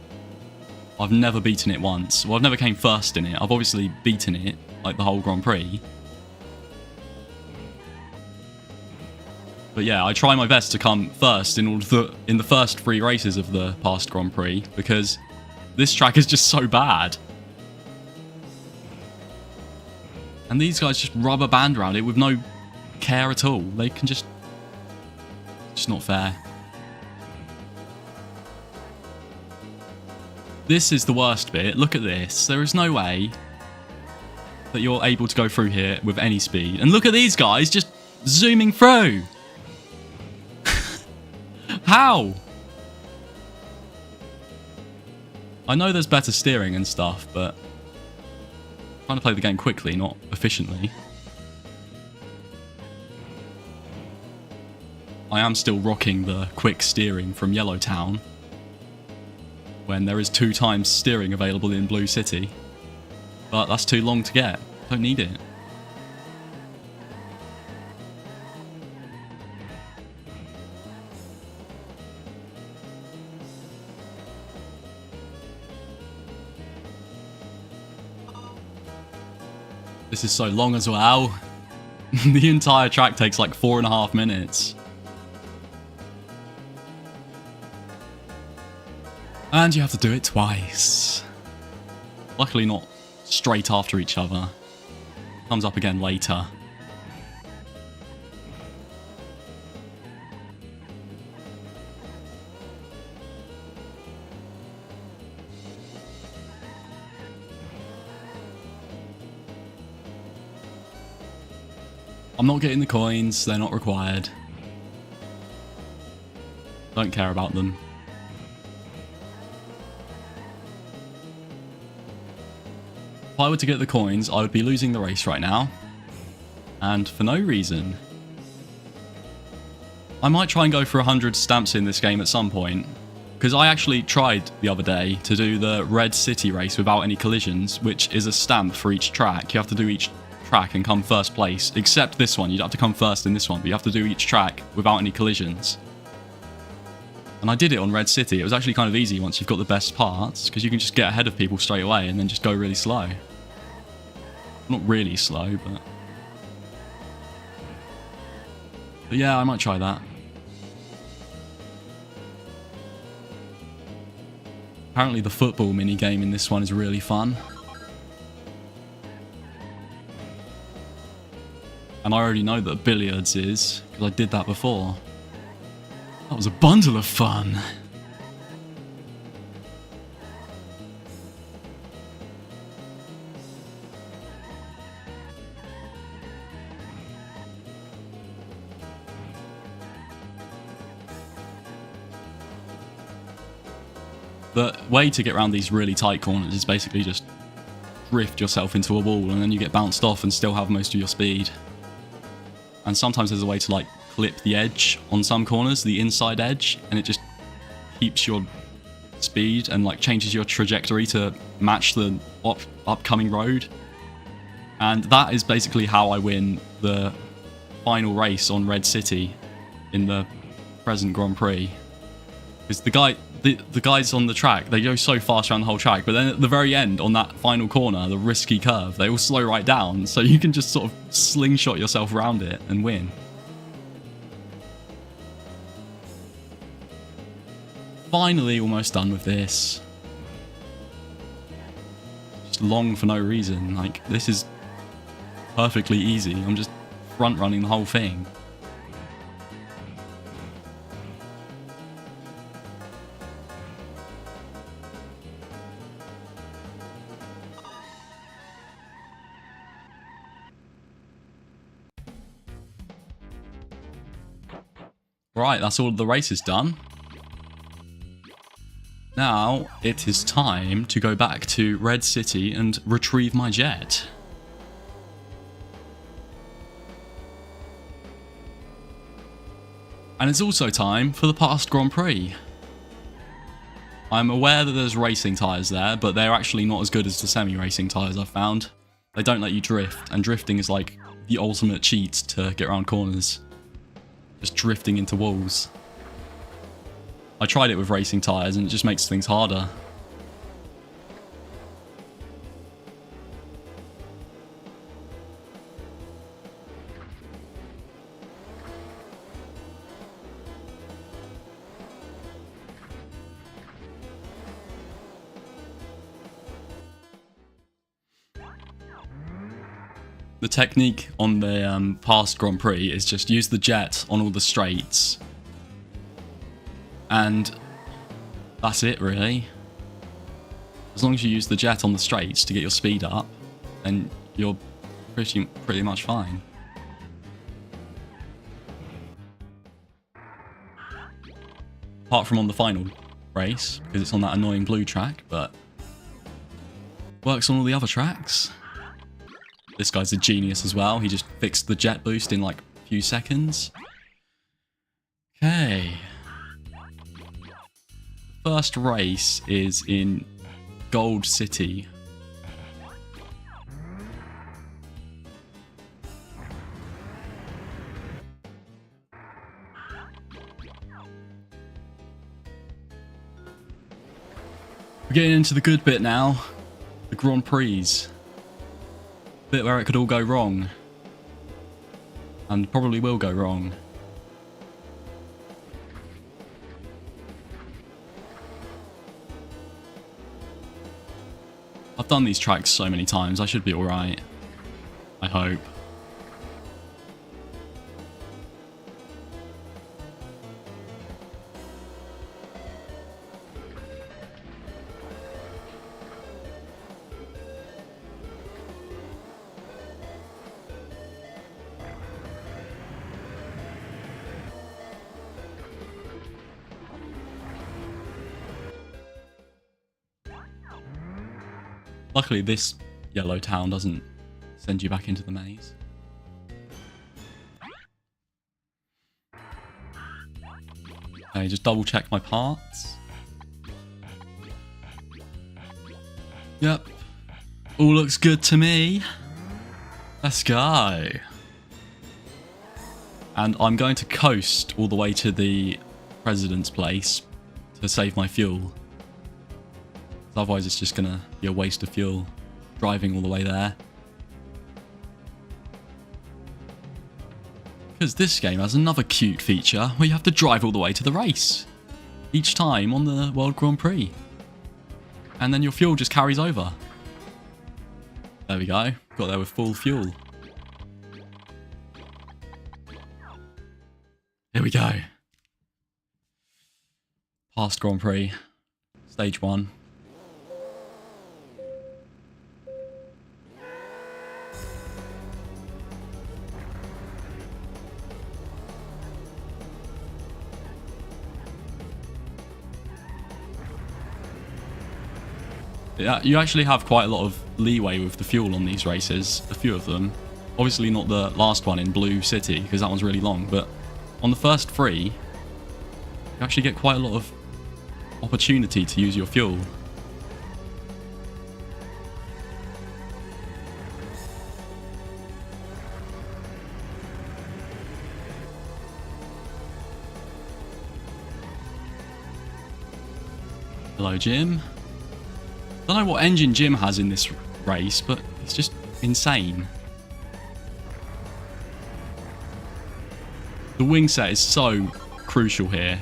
I've never beaten it once. Well, I've never came first in it. I've obviously beaten it, like the whole Grand Prix. But yeah, I try my best to come first in the first 3 races of the past Grand Prix, because this track is just so bad. And these guys just rubber band around it with no care at all. They can just... It's not fair. This is the worst bit. Look at this. There is no way that you're able to go through here with any speed. And look at these guys just zooming through. How? I know there's better steering and stuff, but I'm trying to play the game quickly, not efficiently. I am still rocking the quick steering from Yellowtown, when there is 2 times steering available in Blue City. But that's too long to get. Don't need it. This is so long as well. The entire track takes like 4.5 minutes. And you have to do it twice. Luckily not straight after each other. Comes up again later. I'm not getting the coins, they're not required. Don't care about them. If I were to get the coins, I would be losing the race right now. And for no reason. I might try and go for 100 stamps in this game at some point. Because I actually tried the other day to do the Red City race without any collisions, which is a stamp for each track. You have to do each track and come first place, except this one. You'd have to come first in this one, but you have to do each track without any collisions. And I did it on Red City. It was actually kind of easy once you've got the best parts, because you can just get ahead of people straight away and then just go really slow. Not really slow, but yeah, I might try that. Apparently the football minigame in this one is really fun. And I already know that billiards is, because I did that before. That was a bundle of fun. The way to get around these really tight corners is basically just drift yourself into a wall and then you get bounced off and still have most of your speed. And sometimes there's a way to like clip the edge on some corners, the inside edge, and it just keeps your speed and like changes your trajectory to match the upcoming road. And that is basically how I win the final race on Red City in the present Grand Prix. Because the guys on the track, they go so fast around the whole track, but then at the very end, on that final corner, the risky curve, they all slow right down, so you can just sort of slingshot yourself around it and win. Finally, almost done with this. Just long for no reason. Like, this is perfectly easy. I'm just front running the whole thing. Right, that's all the races done. Now, it is time to go back to Red City and retrieve my jet. And it's also time for the past Grand Prix. I'm aware that there's racing tyres there, but they're actually not as good as the semi-racing tyres I've found. They don't let you drift, and drifting is like the ultimate cheat to get around corners. Just drifting into walls. I tried it with racing tyres and it just makes things harder. The technique on the past Grand Prix is just use the jet on all the straights. And that's it, really. As long as you use the jet on the straights to get your speed up, then you're pretty much fine. Apart from on the final race, because it's on that annoying blue track, but works on all the other tracks. This guy's a genius as well. He just fixed the jet boost in like a few seconds. Okay. First race is in Gold City. We're getting into the good bit now. The Grand Prix. Bit where it could all go wrong. And probably will go wrong. I've done these tracks so many times, I should be alright. I hope. Luckily, this yellow town doesn't send you back into the maze. Okay, just double check my parts. Yep. All looks good to me. Let's go. And I'm going to coast all the way to the president's place to save my fuel. Otherwise it's just gonna be a waste of fuel driving all the way there. Because this game has another cute feature where you have to drive all the way to the race. Each time on the World Grand Prix. And then your fuel just carries over. There we go. Got there with full fuel. Here we go. Past Grand Prix. Stage 1. Yeah, you actually have quite a lot of leeway with the fuel on these races, a few of them. Obviously not the last one in Blue City, because that one's really long, but on the first 3, you actually get quite a lot of opportunity to use your fuel. Hello, Jim. Don't know what engine Jim has in this race, but it's just insane. The wing set is so crucial here.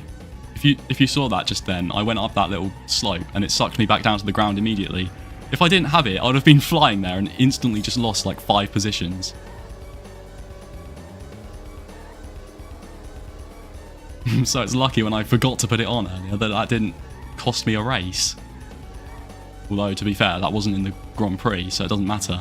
If you saw that just then, I went up that little slope and it sucked me back down to the ground immediately. If I didn't have it, I would have been flying there and instantly just lost like 5 positions. So it's lucky when I forgot to put it on earlier that didn't cost me a race. Although, to be fair, that wasn't in the Grand Prix, so it doesn't matter.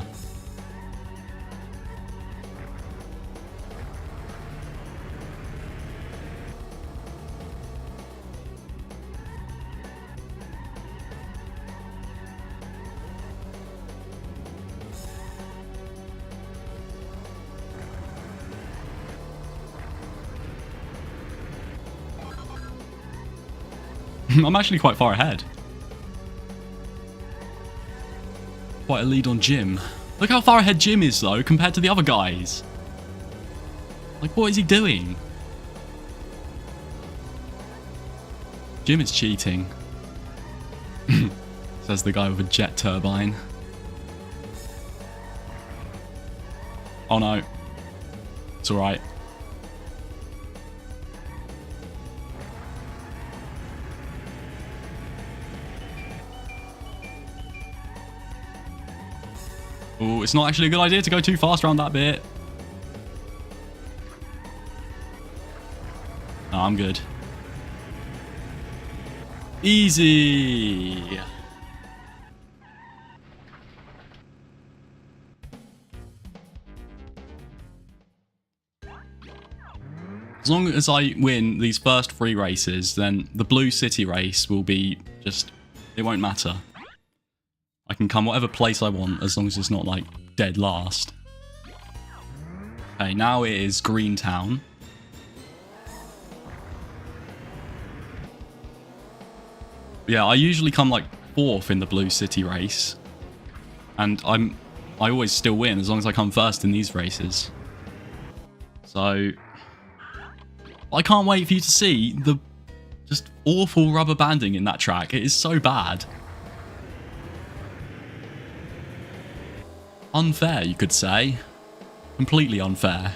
I'm actually quite far ahead. Quite a lead on Jim. Look how far ahead Jim is, though, compared to the other guys. Like, what is he doing? Jim is cheating. Says the guy with a jet turbine. Oh no. It's alright. Oh, it's not actually a good idea to go too fast around that bit. Oh, I'm good. Easy. As long as I win these first 3 races, then the Blue City race will be just... it won't matter. I can come whatever place I want, as long as it's not, like, dead last. Okay, now it is Green Town. Yeah, I usually come, like, 4th in the Blue City race. And I always still win, as long as I come first in these races. So... I can't wait for you to see the just awful rubber banding in that track. It is so bad. Unfair, you could say. Completely unfair.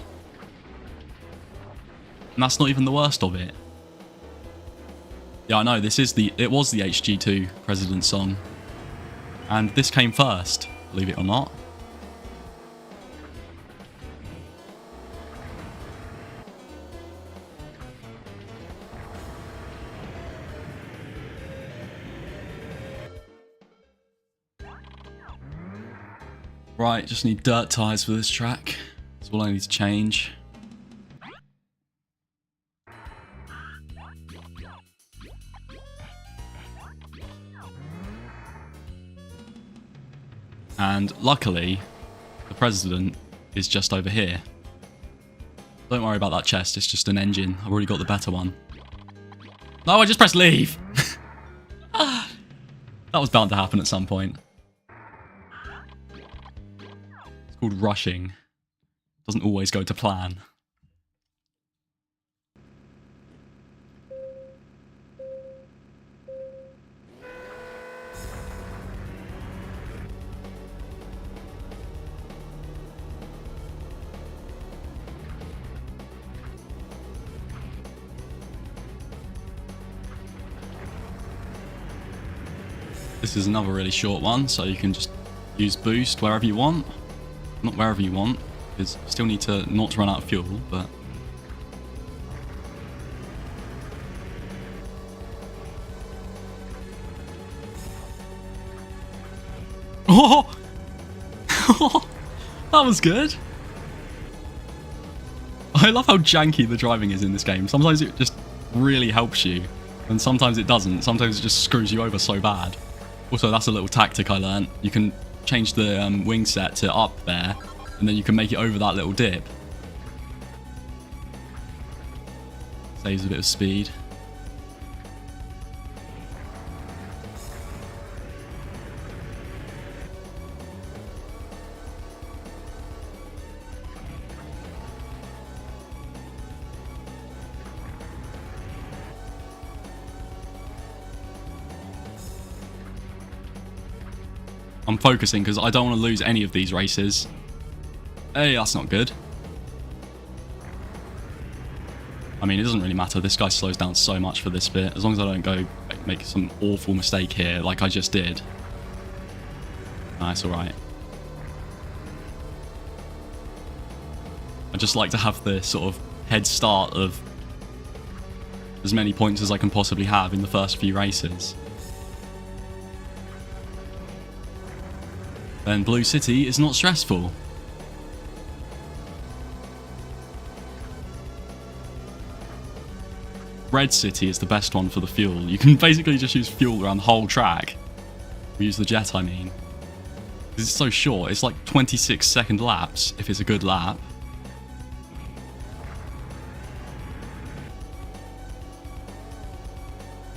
And that's not even the worst of it. Yeah, I know, it was the HG2 President song. And this came first, believe it or not. Right, just need dirt tyres for this track. That's all I need to change. And luckily, the President is just over here. Don't worry about that chest, it's just an engine. I've already got the better one. No, I just pressed leave! That was bound to happen at some point. Called rushing. Doesn't always go to plan. This is another really short one, so you can just use boost wherever you want. Not wherever you want, because you still need to not run out of fuel, but... Oh! That was good! I love how janky the driving is in this game. Sometimes it just really helps you, and sometimes it doesn't. Sometimes it just screws you over so bad. Also, that's a little tactic I learned. You can change the wing set to up there, and then you can make it over that little dip. Saves a bit of speed. I'm focusing because I don't want to lose any of these races. Hey, that's not good. I mean, it doesn't really matter. This guy slows down so much for this bit. As long as I don't go make some awful mistake here like I just did. Nice, alright. I just like to have the sort of head start of as many points as I can possibly have in the first few races. Then Blue City is not stressful. Red City is the best one for the fuel. You can basically just use fuel around the whole track. We use the jet, I mean. Because it's so short. It's like 26-second laps if it's a good lap.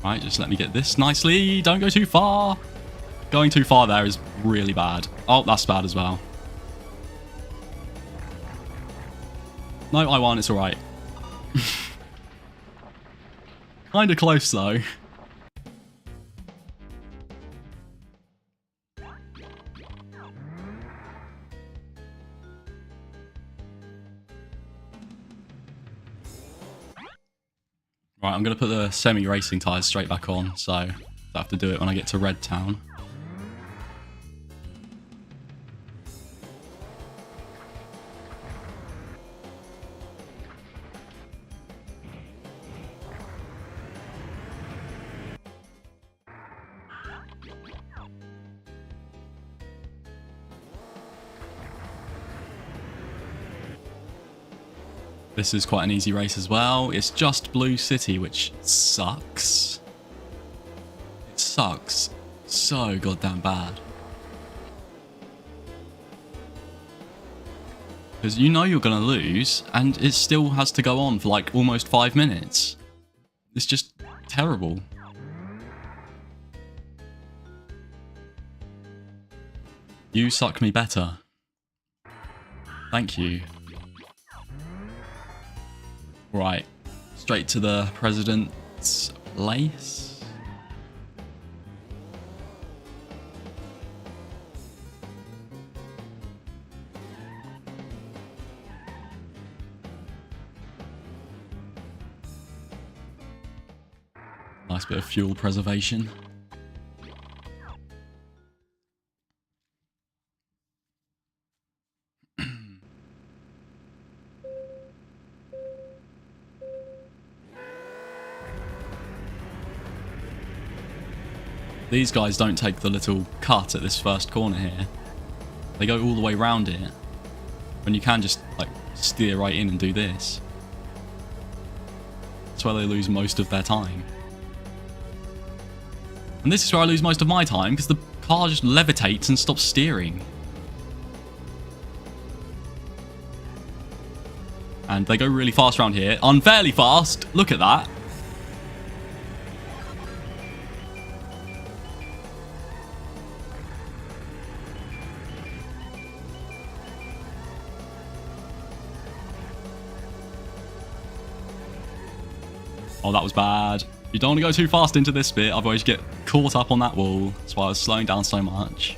Right, just let me get this nicely. Don't go too far. Going too far there is really bad. Oh, that's bad as well. No, I won. It's alright. Kinda close though. Right, I'm going to put the semi-racing tyres straight back on, so I have to do it when I get to Red Town. This is quite an easy race as well. It's just Blue City, which sucks. It sucks so goddamn bad. Because you know you're going to lose, and it still has to go on for like almost 5 minutes. It's just terrible. You suck me better. Thank you. Right, straight to the president's place. Nice bit of fuel preservation. These guys don't take the little cut at this first corner here. They go all the way around it. When you can just like steer right in and do this. That's where they lose most of their time. And this is where I lose most of my time because the car just levitates and stops steering. And they go really fast around here. Unfairly fast. Look at that. Oh, that was bad. You don't want to go too fast into this bit, otherwise you get caught up on that wall. That's why I was slowing down so much.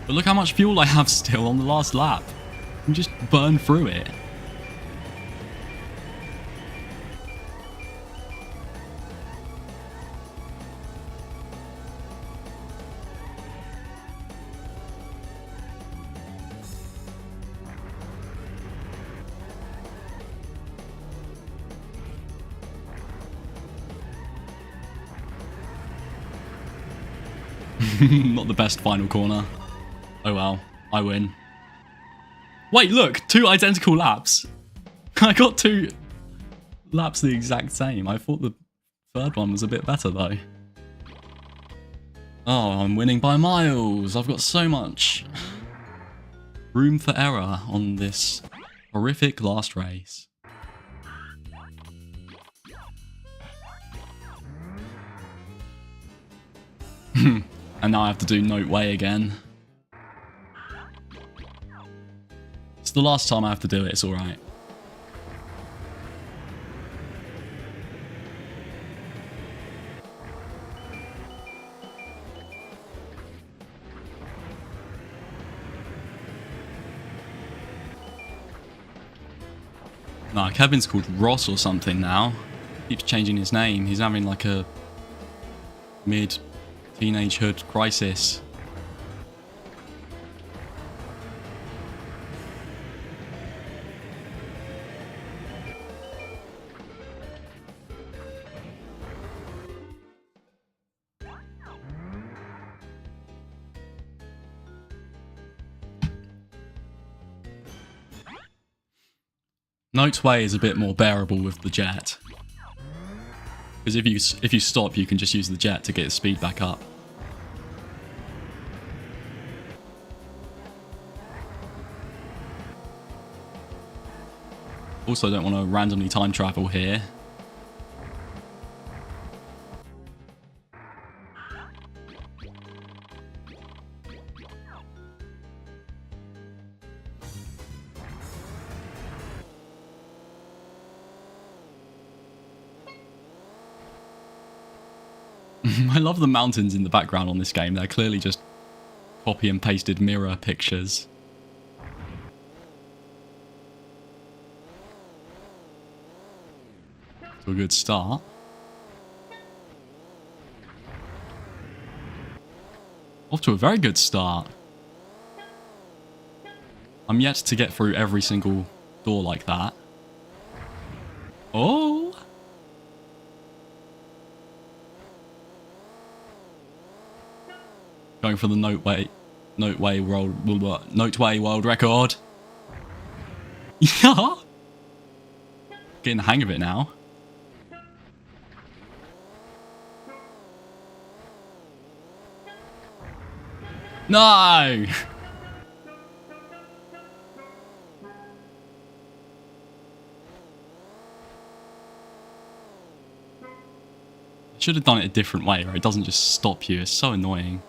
But look how much fuel I have still on the last lap. I can just burn through it. Not the best final corner. Oh well, I win. Wait, look, 2 identical laps. I got 2 laps the exact same. I thought the third one was a bit better though. Oh, I'm winning by miles. I've got so much room for error on this horrific last race. And now I have to do Note Way again. It's the last time I have to do it, it's alright. Nah, Kevin's called Ross or something now. Keeps changing his name. He's having like a mid-teenagehood crisis. Note Way is a bit more bearable with the jet. Because if you stop, you can just use the jet to get its speed back up. Also, don't want to randomly time travel here. I love the mountains in the background on this game. They're clearly just copy and pasted mirror pictures. To a good start. Off to a very good start. I'm yet to get through every single door like that. Oh! Going for the Note Way world record. Yeah. Getting the hang of it now. No. Should have done it a different way, or it doesn't just stop you. It's so annoying.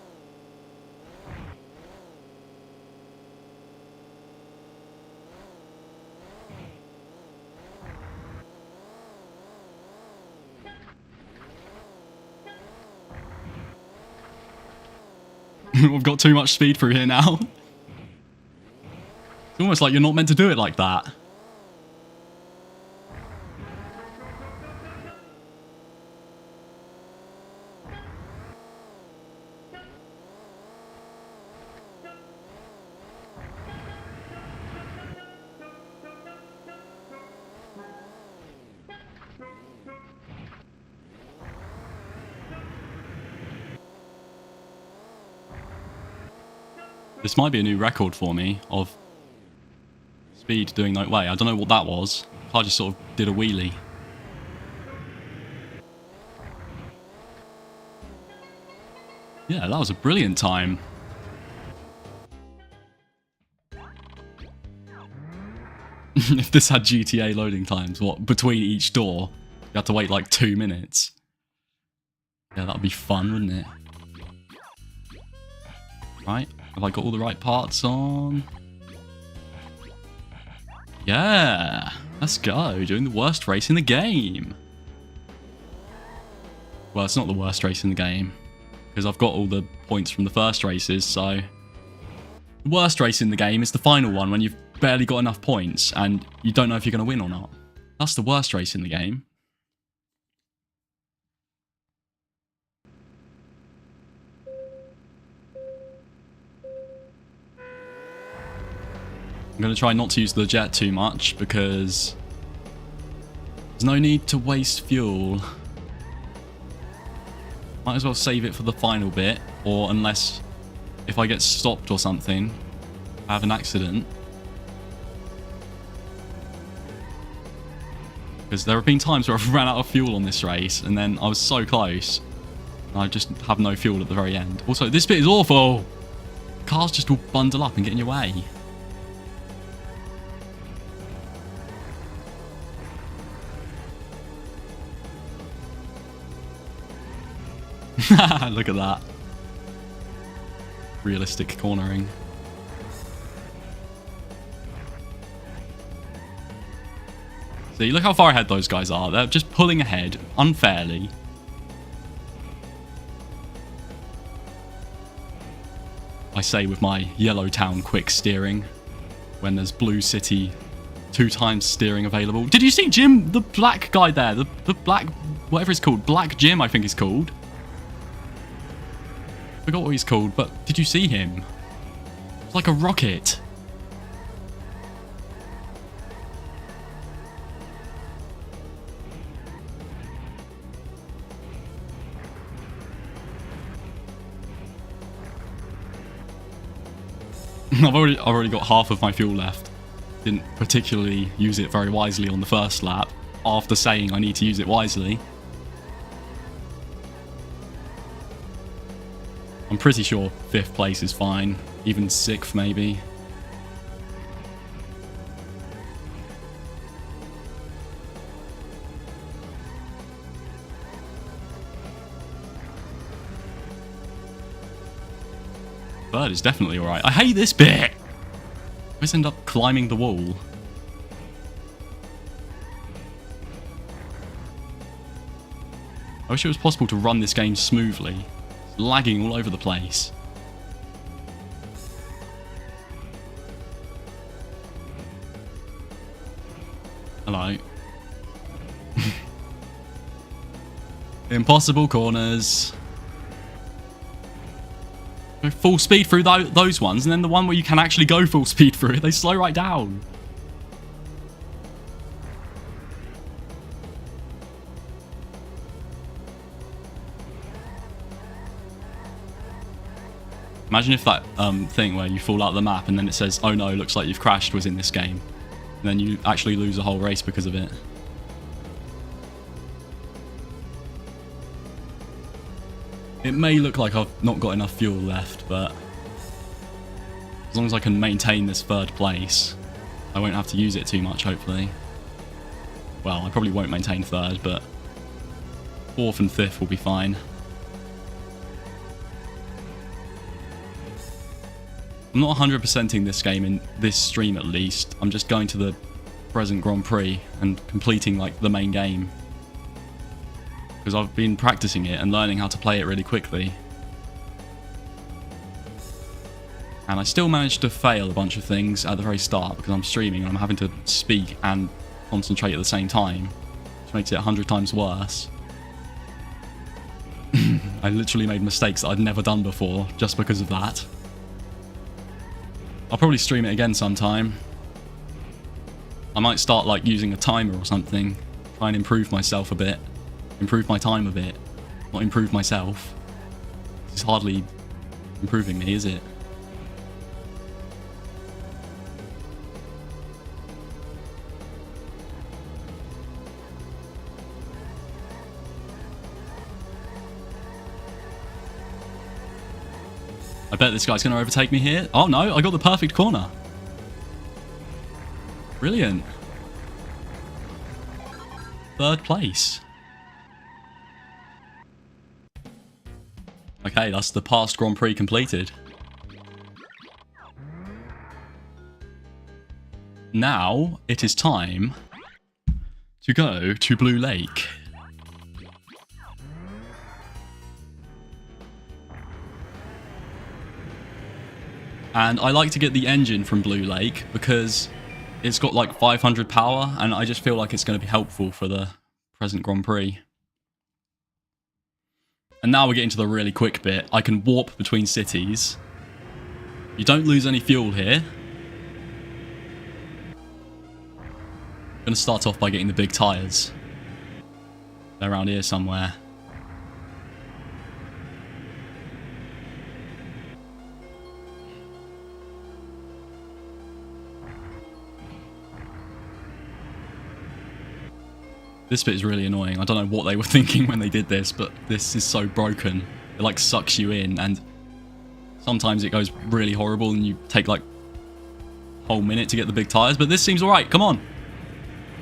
We've got too much speed through here now. It's almost like you're not meant to do it like that. This might be a new record for me of speed doing Note Way. I don't know what that was. I just sort of did a wheelie. Yeah, that was a brilliant time. If this had GTA loading times, what, between each door, you had to wait like 2 minutes. Yeah, that'd be fun, wouldn't it? Right, have I got all the right parts on? Yeah, let's go, doing the worst race in the game. Well, it's not the worst race in the game, because I've got all the points from the first races, so... The worst race in the game is the final one, when you've barely got enough points, and you don't know if you're going to win or not. That's the worst race in the game. I'm going to try not to use the jet too much, because there's no need to waste fuel. Might as well save it for the final bit, or unless if I get stopped or something, I have an accident. Because there have been times where I've ran out of fuel on this race, and then I was so close, and I just have no fuel at the very end. Also, this bit is awful! Cars just will bundle up and get in your way. Look at that. Realistic cornering. See, look how far ahead those guys are. They're just pulling ahead unfairly. I say with my Yellow Town quick steering when there's Blue City 2 times steering available. Did you see Jim, the black guy there? The black, whatever it's called. Black Jim, I think he's called. Forgot what he's called, but did you see him? It's like a rocket. I've already got half of my fuel left. Didn't particularly use it very wisely on the first lap, after saying I need to use it wisely. I'm pretty sure 5th place is fine, even 6th maybe. Third is definitely alright. I hate this bit! I always end up climbing the wall. I wish it was possible to run this game smoothly. It's lagging all over the place. Hello. Impossible corners. Go full speed through those ones, and then the one where you can actually go full speed through it, they slow right down. Imagine if that thing where you fall out of the map and then it says, oh no, looks like you've crashed, was in this game. And then you actually lose a whole race because of it. It may look like I've not got enough fuel left, but as long as I can maintain this 3rd place, I won't have to use it too much, hopefully. Well, I probably won't maintain 3rd, but 4th and 5th will be fine. I'm not 100%ing this game in this stream, at least. I'm just going to the present Grand Prix and completing, like, the main game. Because I've been practicing it and learning how to play it really quickly. And I still managed to fail a bunch of things at the very start because I'm streaming and I'm having to speak and concentrate at the same time, which makes it 100 times worse. I literally made mistakes that I'd never done before just because of that. I'll probably stream it again sometime. I might start like using a timer or something, try and improve myself a bit. Improve my time a bit, not improve myself. It's hardly improving me, is it? I bet this guy's going to overtake me here. Oh no, I got the perfect corner. Brilliant. 3rd place. Okay, that's the past Grand Prix completed. Now, it is time to go to Blue Lake. And I like to get the engine from Blue Lake because it's got like 500 power, and I just feel like it's going to be helpful for the present Grand Prix. And now we're getting to the really quick bit. I can warp between cities. You don't lose any fuel here. I'm going to start off by getting the big tyres. They're around here somewhere. This bit is really annoying. I don't know what they were thinking when they did this, but this is so broken. It like sucks you in, and sometimes it goes really horrible and you take like a whole minute to get the big tires, but this seems alright. Come on.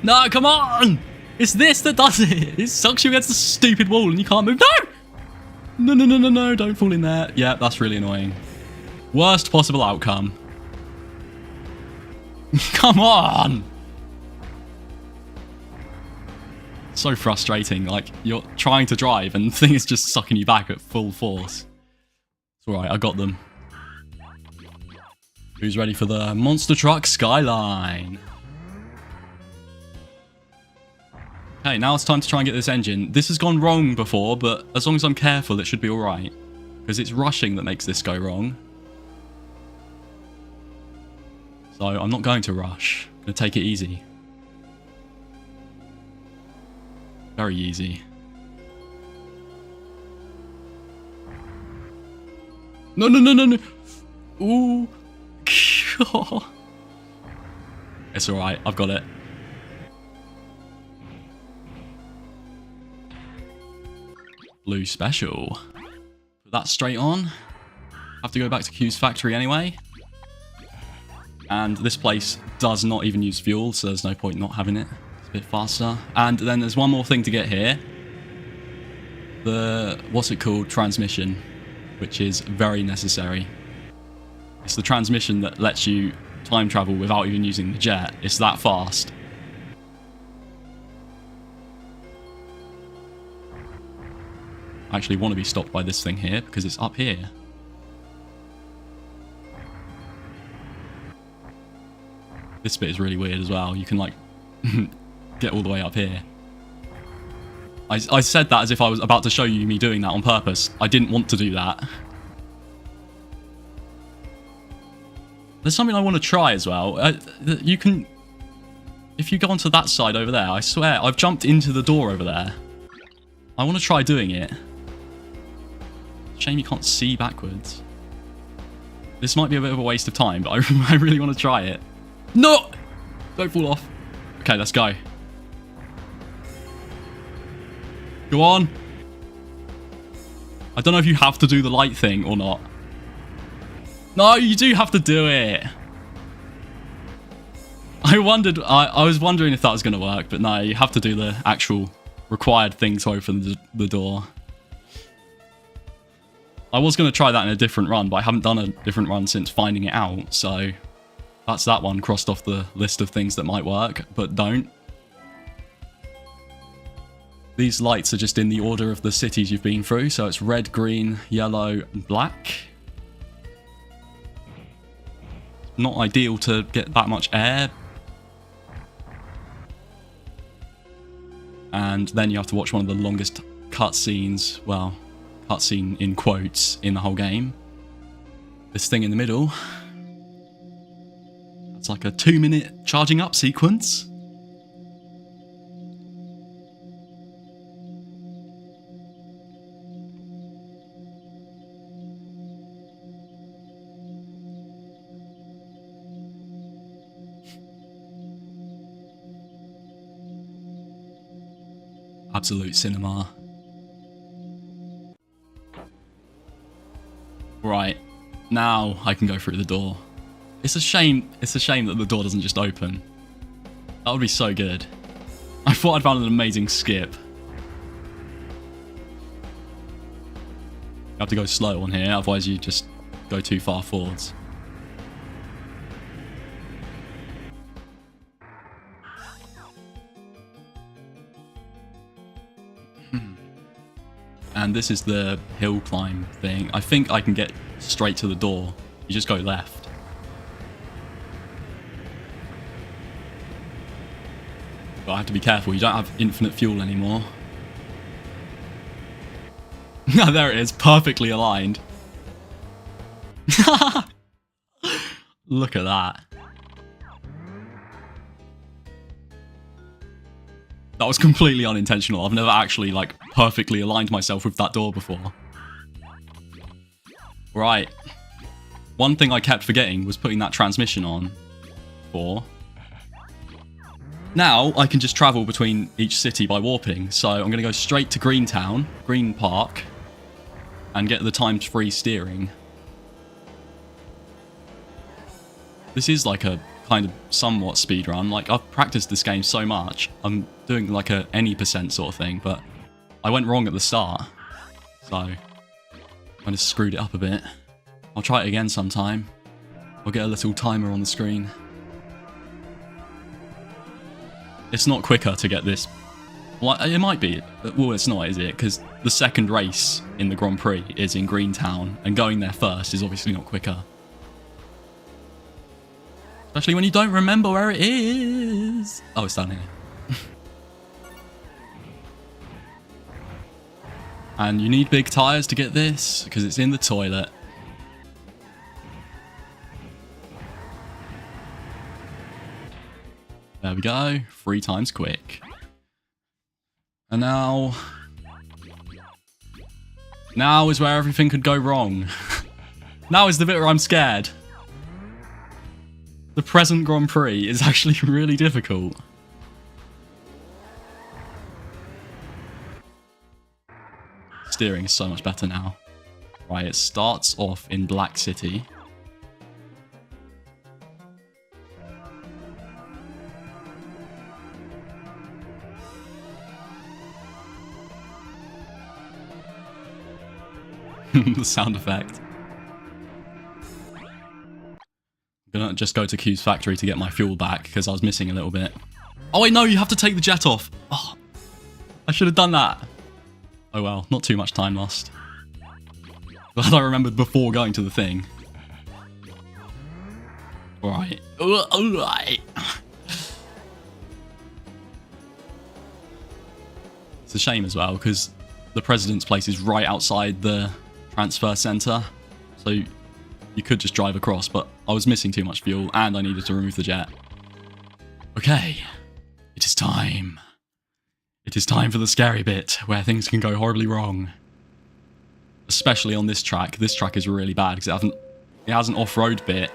No, come on! It's this that does it. It sucks you against the stupid wall and you can't move. No! No, no, no, no, no. Don't fall in there. Yeah, that's really annoying. Worst possible outcome. Come on! So frustrating. Like, you're trying to drive and the thing is just sucking you back at full force. It's alright, I got them. Who's ready for the monster truck skyline? Okay, now it's time to try and get this engine. This has gone wrong before, but as long as I'm careful, it should be alright. Because it's rushing that makes this go wrong. So I'm not going to rush. I'm going to take it easy. Very easy. No, no, no, no, no. Ooh. It's alright. I've got it. Blue special. Put that straight on. Have to go back to Q's factory anyway. And this place does not even use fuel, so there's no point not having it. It's a bit faster. And then there's one more thing to get here. The, what's it called? Transmission. Which is very necessary. It's the transmission that lets you time travel without even using the jet. It's that fast. I actually want to be stopped by this thing here because it's up here. This bit is really weird as well. You can like get all the way up here. I said that as if I was about to show you me doing that on purpose. I didn't want to do that. There's something I want to try as well. You can... If you go onto that side over there, I swear, I've jumped into the door over there. I want to try doing it. Shame you can't see backwards. This might be a bit of a waste of time, but I really want to try it. No! Don't fall off. Okay, let's go. Go on. I don't know if you have to do the light thing or not. No, you do have to do it. I was wondering if that was going to work, but no, you have to do the actual required thing to open the door. I was going to try that in a different run, but I haven't done a different run since finding it out, so that's that one crossed off the list of things that might work, but don't. These lights are just in the order of the cities you've been through, so it's red, green, yellow, and black. Not ideal to get that much air. And then you have to watch one of the longest cutscenes, well, cutscene in quotes, in the whole game. This thing in the middle. It's like a 2-minute charging up sequence. Absolute cinema. Right, now I can go through the door. It's a shame that the door doesn't just open. That would be so good. I thought I'd found an amazing skip. You have to go slow on here, otherwise you just go too far forwards. And this is the hill climb thing. I think I can get straight to the door. You just go left. But I have to be careful. You don't have infinite fuel anymore. There it is. Perfectly aligned. Look at that. That was completely unintentional. I've never actually, like, perfectly aligned myself with that door before. Right. One thing I kept forgetting was putting that transmission on. Now, I can just travel between each city by warping. So I'm going to go straight to Greentown, Green Park, and get the times-free steering. This is like a kind of somewhat speedrun. Like, I've practiced this game so much. I'm doing like a any percent sort of thing, but I went wrong at the start. So, I kind of screwed it up a bit. I'll try it again sometime. I'll get a little timer on the screen. It's not quicker to get this. Well, it might be. Well, it's not, is it? Because the second race in the Grand Prix is in Greentown, and going there first is obviously not quicker. Especially when you don't remember where it is. Oh, it's down here. And you need big tyres to get this, because it's in the toilet. There we go. 3 times quick. And now... Now is where everything could go wrong. Now is the bit where I'm scared. The present Grand Prix is actually really difficult. Steering is so much better now. Right, it starts off in Black City. The sound effect. I'm gonna just go to Q's factory to get my fuel back because I was missing a little bit. Oh wait, no, you have to take the jet off. Oh, I should have done that. Oh well, not too much time lost. Glad I remembered before going to the thing. Alright. Alright. It's a shame as well because the president's place is right outside the transfer center. So you could just drive across, but I was missing too much fuel and I needed to remove the jet. Okay. It is time. It is time for the scary bit where things can go horribly wrong. Especially on this track. This track is really bad because it has an off-road bit.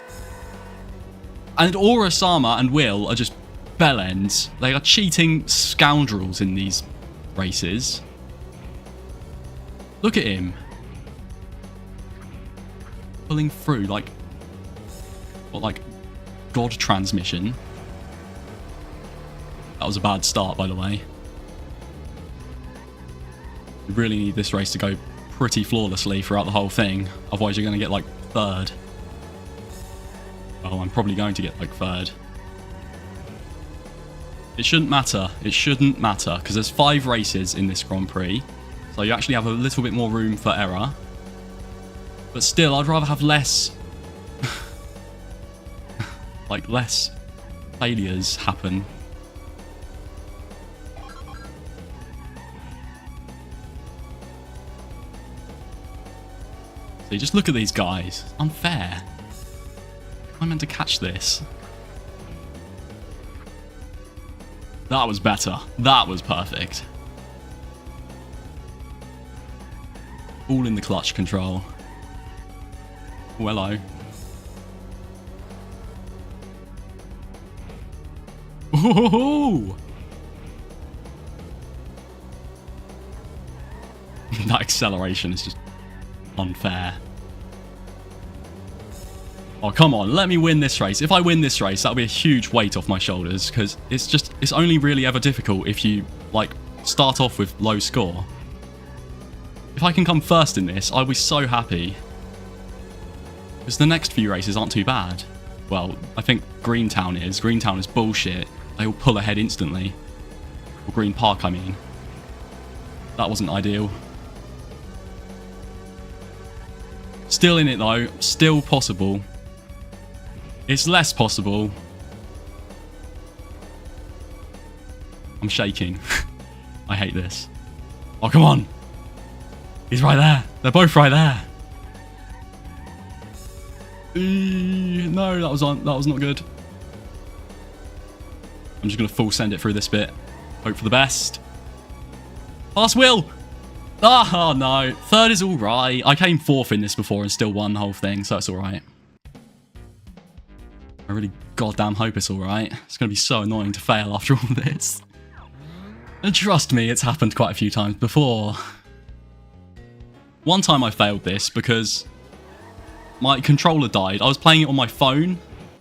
And Aura, Sama and Will are just bellends. They are cheating scoundrels in these races. Look at him. Pulling through like... What, like God transmission? That was a bad start, by the way. You really need this race to go pretty flawlessly throughout the whole thing. Otherwise you're going to get like 3rd. Oh, I'm probably going to get like 3rd. It shouldn't matter. It shouldn't matter because there's 5 races in this Grand Prix. So you actually have a little bit more room for error. But still, I'd rather have less... like, less failures happen. So you just look at these guys. It's unfair. I'm meant to catch this. That was better. That was perfect. All in the clutch control. Oh, hello. Ooh! That acceleration is just unfair. Oh, come on. Let me win this race. If I win this race, that'll be a huge weight off my shoulders because it's only really ever difficult if you, like, start off with low score. If I can come first in this, I'll be so happy. Because the next few races aren't too bad. Well, I think Greentown is. Greentown is bullshit. They all pull ahead instantly. Or Green Park, I mean. That wasn't ideal. Still in it, though. Still possible. It's less possible. I'm shaking. I hate this. Oh, come on. He's right there. They're both right there. No, that was not good. I'm just going to full send it through this bit. Hope for the best. Pass Will! Oh, no. 3rd is alright. I came 4th in this before and still won the whole thing, so it's alright. I really goddamn hope it's alright. It's going to be so annoying to fail after all this. And trust me, it's happened quite a few times before. One time I failed this because my controller died. I was playing it on my phone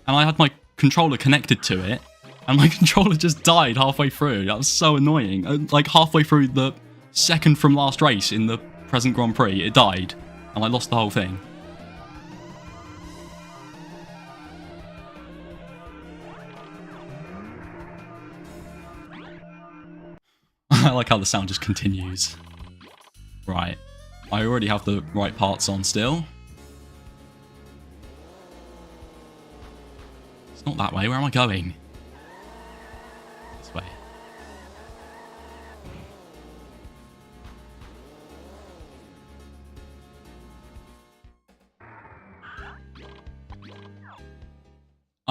and I had my controller connected to it and my controller just died halfway through. That was so annoying. Like halfway through the second from last race in the present Grand Prix, it died and I lost the whole thing. I like how the sound just continues. Right. I already have the right parts on still. It's not that way. Where am I going? This way.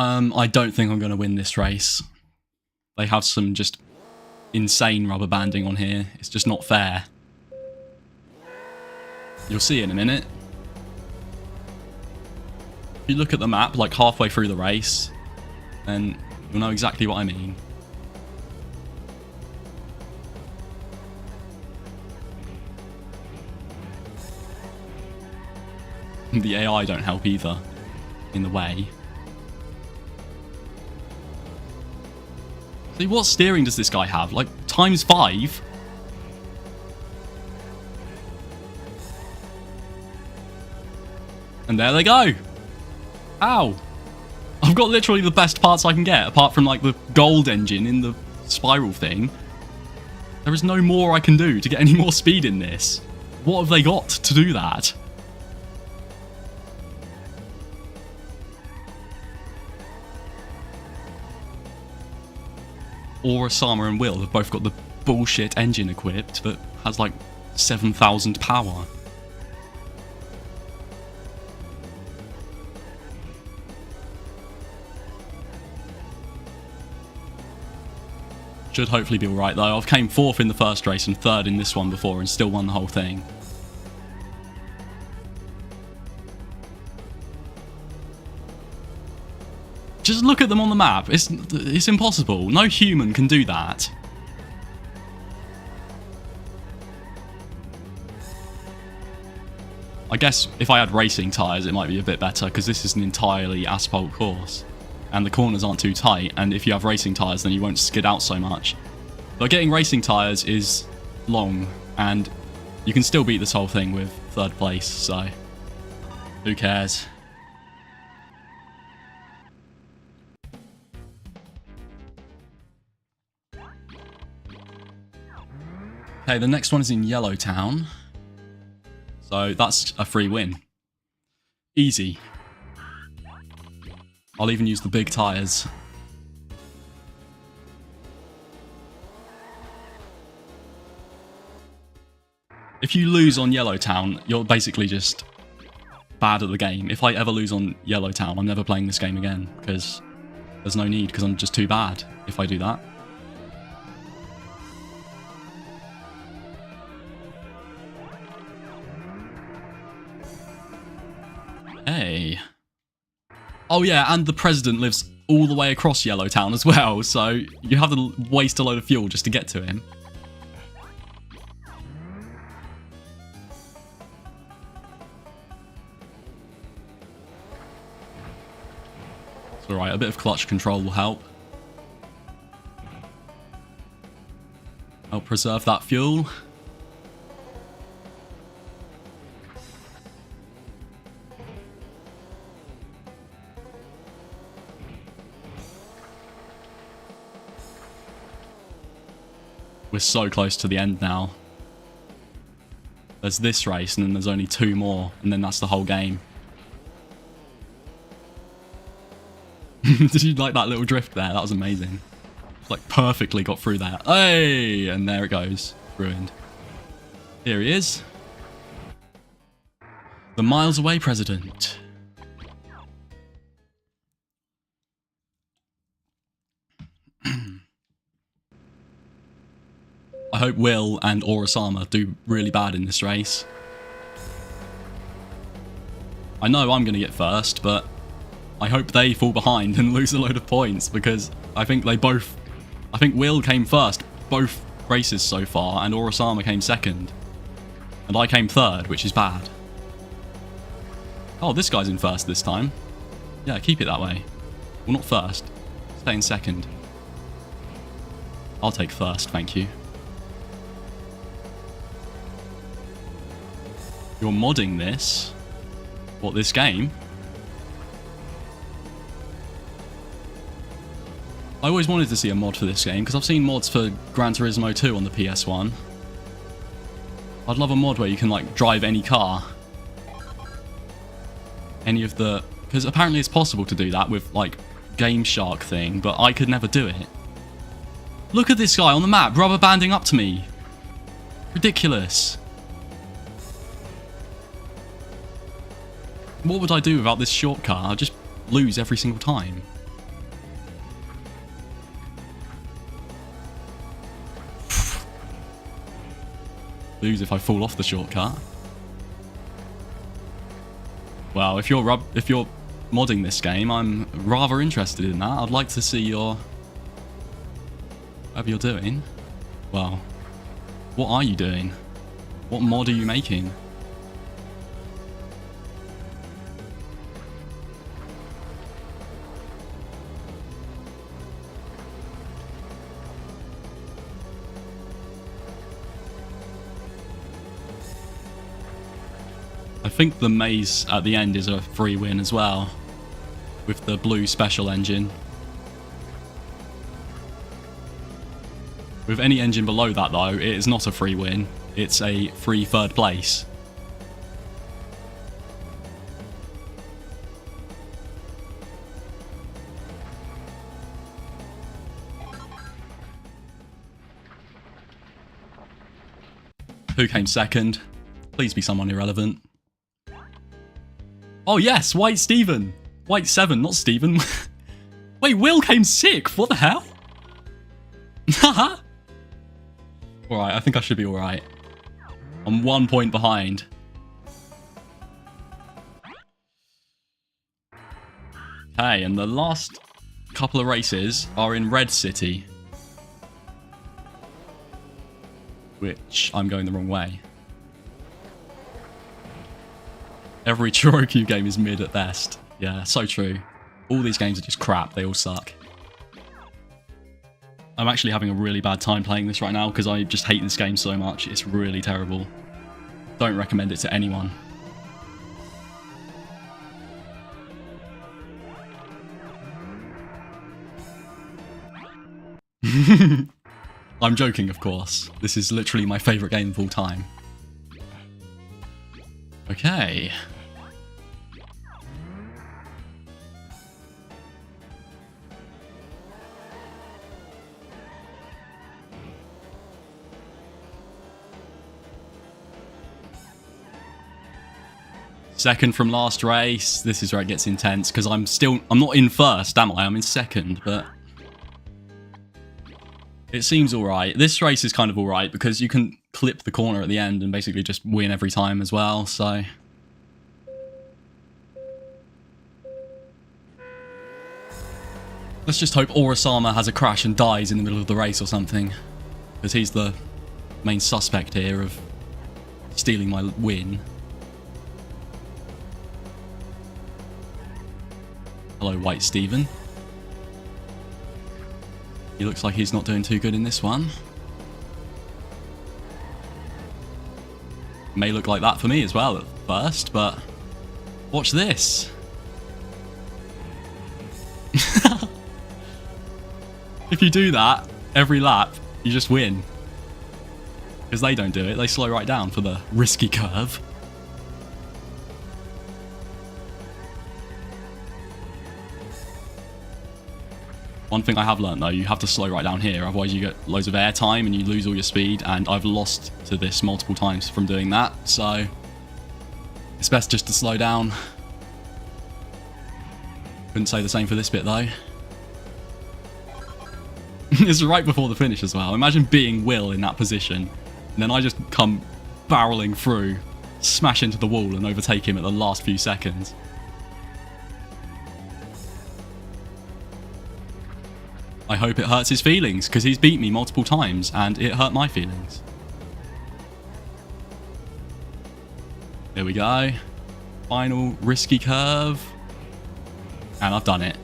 I don't think I'm going to win this race. They have some just insane rubber banding on here. It's just not fair. You'll see in a minute. If you look at the map, like halfway through the race, then you'll know exactly what I mean. The AI don't help either, in the way. See, what steering does this guy have? Like, ×5? And there they go! Ow! I've got literally the best parts I can get, apart from, like, the gold engine in the spiral thing. There is no more I can do to get any more speed in this. What have they got to do that? Osama and Will have both got the bullshit engine equipped that has like 7,000 power. Should hopefully be alright though. I've came 4th in the first race and 3rd in this one before and still won the whole thing. Just look at them on the map. It's impossible. No human can do that. I guess if I had racing tyres it might be a bit better because this is an entirely asphalt course. And the corners aren't too tight, and if you have racing tyres then you won't skid out so much. But getting racing tyres is long, and you can still beat this whole thing with 3rd place, so who cares? Okay, the next one is in Yellowtown. So that's a free win. Easy. I'll even use the big tyres. If you lose on Yellowtown, you're basically just bad at the game. If I ever lose on Yellowtown, I'm never playing this game again, because there's no need, because I'm just too bad if I do that. Hey. Oh yeah, and the president lives all the way across Yellowtown as well, so you have to waste a load of fuel just to get to him. It's alright, a bit of clutch control will help. Help preserve that fuel. We're so close to the end now. There's this race and then there's only 2 more and then that's the whole game. Did you like that little drift there? That was amazing. Like perfectly got through that. Hey! And there it goes. Ruined. Here he is. The miles away president. I hope Will and Osama do really bad in this race. I know I'm going to get first, but I hope they fall behind and lose a load of points because I think Will came first both races so far and Osama came second. And I came 3rd, which is bad. Oh, this guy's in first this time. Yeah, keep it that way. Well, not first. Stay in second. I'll take first, thank you. You're modding this? What, this game? I always wanted to see a mod for this game, because I've seen mods for Gran Turismo 2 on the PS1. I'd love a mod where you can, like, drive any car. Any of the... Because apparently it's possible to do that with, like, Game Shark thing, but I could never do it. Look at this guy on the map, rubber banding up to me. Ridiculous. What would I do without this shortcut? I'd just lose every single time. lose if I fall off the shortcut. Well, if you're modding this game, I'm rather interested in that. I'd like to see your... whatever you're doing. Well, what are you doing? What mod are you making? I think the maze at the end is a free win as well, with the blue special engine. With any engine below that though, it is not a free win, it's a free third place. Who came second? Please be someone irrelevant. Oh yes, White Steven. White 7, not Steven. Wait, Will came 6th. What the hell? Haha. Alright, I think I should be alright. I'm 1 point behind. Okay, and the last couple of races are in Red City. Which I'm going the wrong way. Every choro Q game is mid at best. Yeah, so true. All these games are just crap. They all suck. I'm actually having a really bad time playing this right now because I just hate this game so much. It's really terrible. Don't recommend it to anyone. I'm joking, of course. This is literally my favourite game of all time. Okay. Second from last race. This is where it gets intense because I'm not in first, am I? I'm in second, but it seems alright. This race is kind of alright because you can clip the corner at the end and basically just win every time as well, so... let's just hope Orasama has a crash and dies in the middle of the race or something. Because he's the main suspect here of stealing my win. Hello, White Steven. He looks like he's not doing too good in this one. May look like that for me as well at first, but watch this. If you do that every lap, you just win. Because they don't do it, they slow right down for the risky curve. One thing I have learned though, you have to slow right down here, otherwise you get loads of air time and you lose all your speed, and I've lost to this multiple times from doing that, so it's best just to slow down. Couldn't say the same for this bit though. It's right before the finish as well. Imagine being Will in that position, and then I just come barreling through, smash into the wall and overtake him at the last few seconds. I hope it hurts his feelings, because he's beat me multiple times, and it hurt my feelings. Here we go. Final risky curve. And I've done it.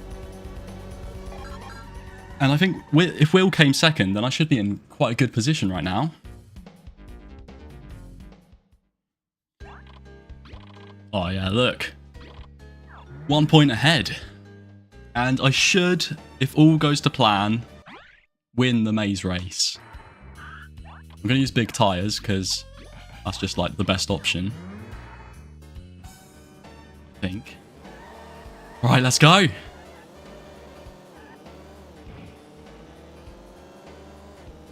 And I think if Will came second, then I should be in quite a good position right now. Oh yeah, look. 1 point ahead. And I should, if all goes to plan, win the maze race. I'm going to use big tyres because that's just like the best option. I think. Right, let's go.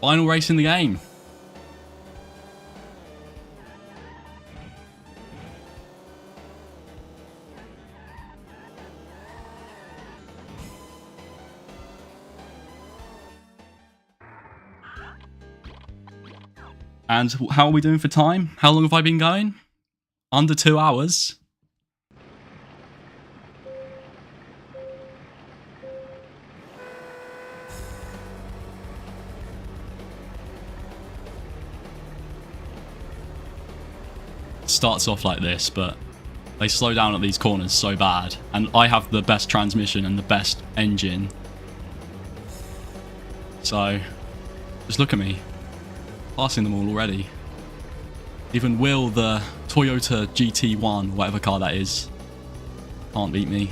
Final race in the game. And how are we doing for time? How long have I been going? Under 2 hours. Starts off like this, but they slow down at these corners so bad, and I have the best transmission and the best engine, so just look at me passing them all already. Even Will, the Toyota GT1, whatever car that is, can't beat me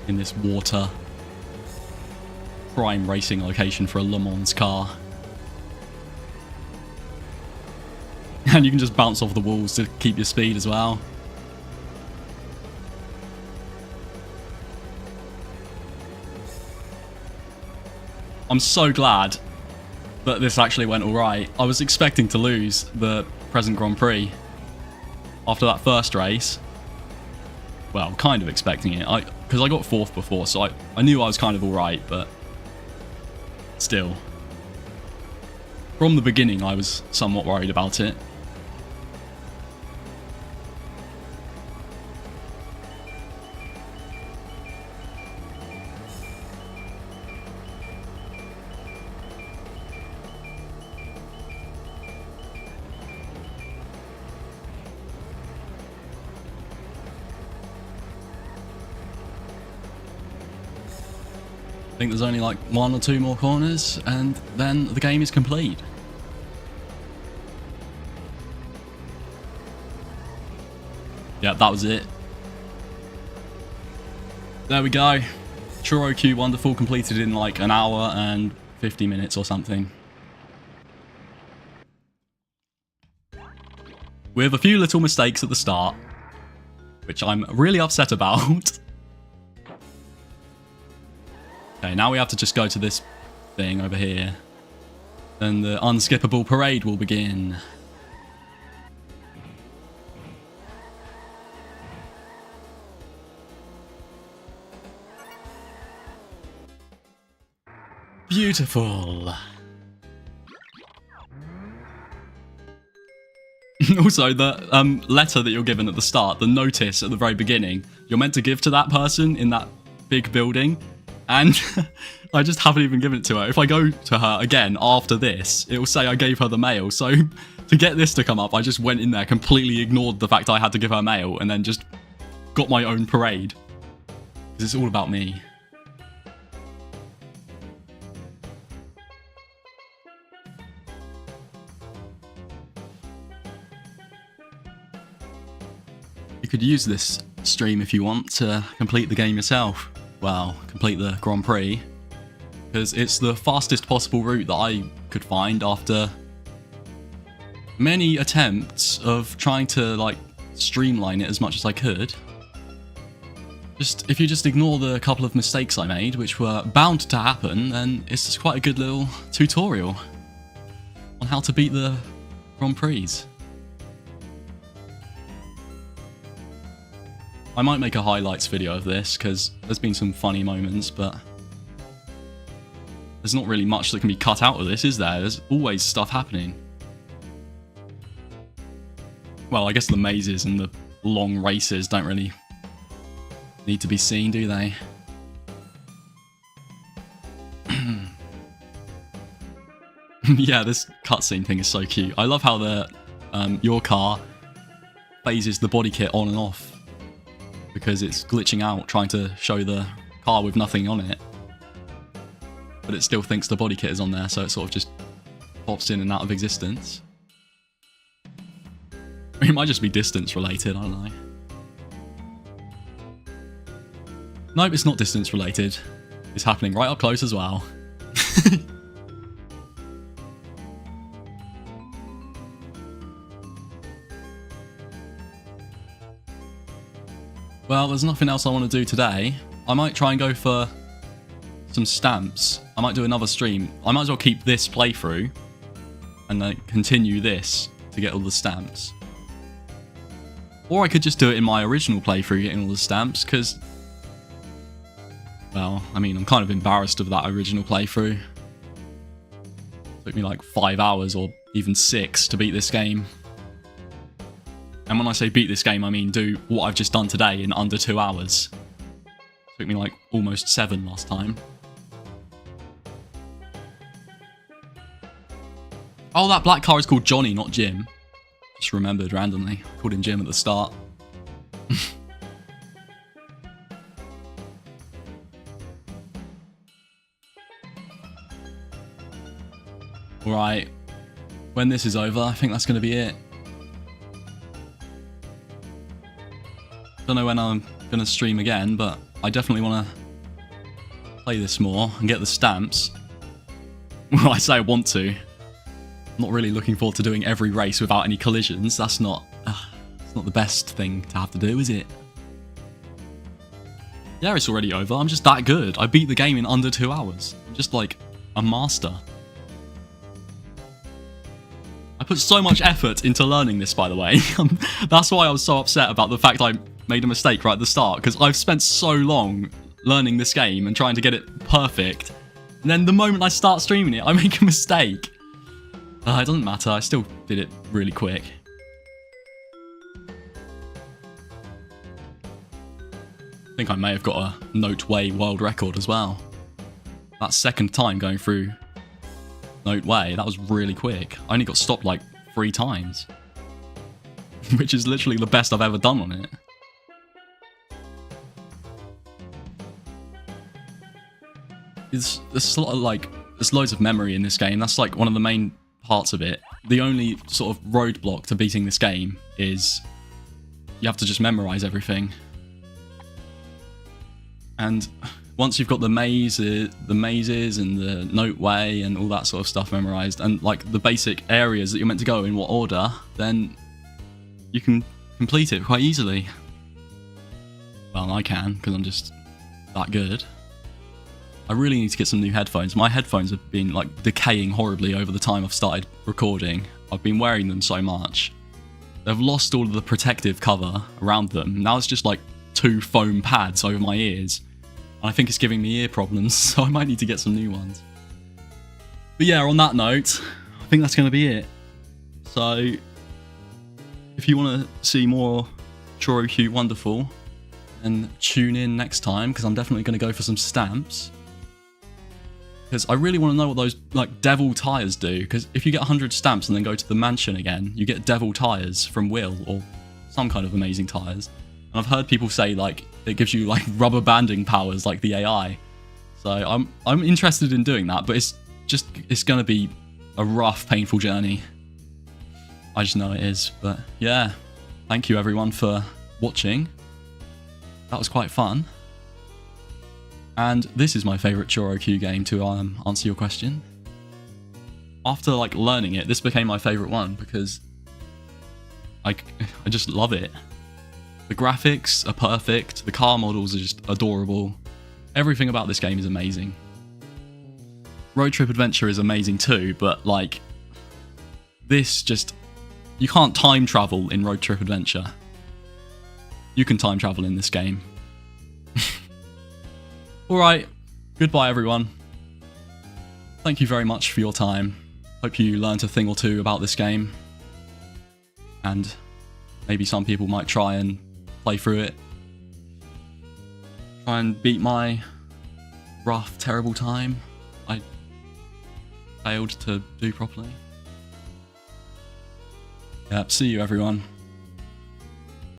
in this water prime racing location for a Le Mans car. And you can just bounce off the walls to keep your speed as well. I'm so glad that this actually went alright. I was expecting to lose the present Grand Prix after that first race. Well, kind of expecting it, because I got 4th before, so I knew I was kind of alright, but still. From the beginning, I was somewhat worried about it. I think there's only like 1 or 2 more corners, and then the game is complete. Yeah, that was it. There we go. Choro Q Wander Full completed in like an hour and 50 minutes or something. With a few little mistakes at the start, which I'm really upset about. Okay, now we have to just go to this thing over here. Then the unskippable parade will begin. Beautiful. Also, the letter that you're given at the start, the notice at the very beginning, you're meant to give to that person in that big building. And I just haven't even given it to her. If I go to her again after this, it will say I gave her the mail. So to get this to come up, I just went in there, completely ignored the fact I had to give her mail, and then just got my own parade. Because it's all about me. You could use this stream if you want to complete the game yourself. Well, complete the Grand Prix, because it's the fastest possible route that I could find after many attempts of trying to like streamline it as much as I could. If you just ignore the couple of mistakes I made, which were bound to happen, then it's just quite a good little tutorial on how to beat the Grand Prix. I might make a highlights video of this, because there's been some funny moments, but there's not really much that can be cut out of this, is there? There's always stuff happening. Well, I guess the mazes and the long races don't really need to be seen, do they? Yeah, this cutscene thing is so cute. I love how your car phases the body kit on and off, because it's glitching out trying to show the car with nothing on it. But it still thinks the body kit is on there, so it sort of just pops in and out of existence. I mean, it might just be distance related, I don't know. Nope, it's not distance related. It's happening right up close as well. Well, there's nothing else I want to do today. I might try and go for some stamps. I might do another stream. I might as well keep this playthrough and then continue this to get all the stamps. Or I could just do it in my original playthrough, getting all the stamps, because, well, I mean, I'm kind of embarrassed of that original playthrough. Took me like 5 hours or even 6 to beat this game. And when I say beat this game, I mean do what I've just done today in under 2 hours. Took me like almost 7 last time. Oh, that black car is called Johnny, not Jim. Just remembered randomly. Called him Jim at the start. Right. When this is over, I think that's going to be it. Don't know when I'm going to stream again, but I definitely want to play this more and get the stamps. Well, I say I want to. I'm not really looking forward to doing every race without any collisions. That's not the best thing to have to do, is it? Yeah, it's already over. I'm just that good. I beat the game in under 2 hours. I'm just like a master. I put so much effort into learning this, by the way. That's why I was so upset about the fact I made a mistake right at the start, because I've spent so long learning this game and trying to get it perfect. And then the moment I start streaming it, I make a mistake. It doesn't matter. I still did it really quick. I think I may have got a Note-Way world record as well. That second time going through Note-Way, that was really quick. I only got stopped like 3 times. Which is literally the best I've ever done on it. There's a lot of like, there's loads of memory in this game. That's like one of the main parts of it. The only sort of roadblock to beating this game is you have to just memorize everything. And once you've got the mazes and the Note-Way and all that sort of stuff memorized, and like the basic areas that you're meant to go in what order, then you can complete it quite easily. Well, I can, because I'm just that good. I really need to get some new headphones. My headphones have been like decaying horribly over the time I've started recording. I've been wearing them so much. They've lost all of the protective cover around them. Now it's just like 2 foam pads over my ears. And I think it's giving me ear problems, so I might need to get some new ones. But yeah, on that note, I think that's going to be it. So, if you want to see more choro Q Wonderful, then tune in next time, because I'm definitely going to go for some stamps. Because I really want to know what those like devil tires do, because if you get 100 stamps and then go to the mansion again, you get devil tires from Will, or some kind of amazing tires. And I've heard people say like it gives you like rubber banding powers like the AI. So I'm interested in doing that, but it's going to be a rough, painful journey. I just know it is. But yeah, thank you everyone for watching. That was quite fun. And this is my favourite choro Q game to answer your question. After like learning it, this became my favourite one because I just love it. The graphics are perfect, the car models are just adorable. Everything about this game is amazing. Road Trip Adventure is amazing too, but like this just, you can't time travel in Road Trip Adventure. You can time travel in this game. Alright, goodbye everyone. Thank you very much for your time. Hope you learned a thing or two about this game. And maybe some people might try and play through it. Try and beat my rough, terrible time I failed to do properly. Yep, see you everyone.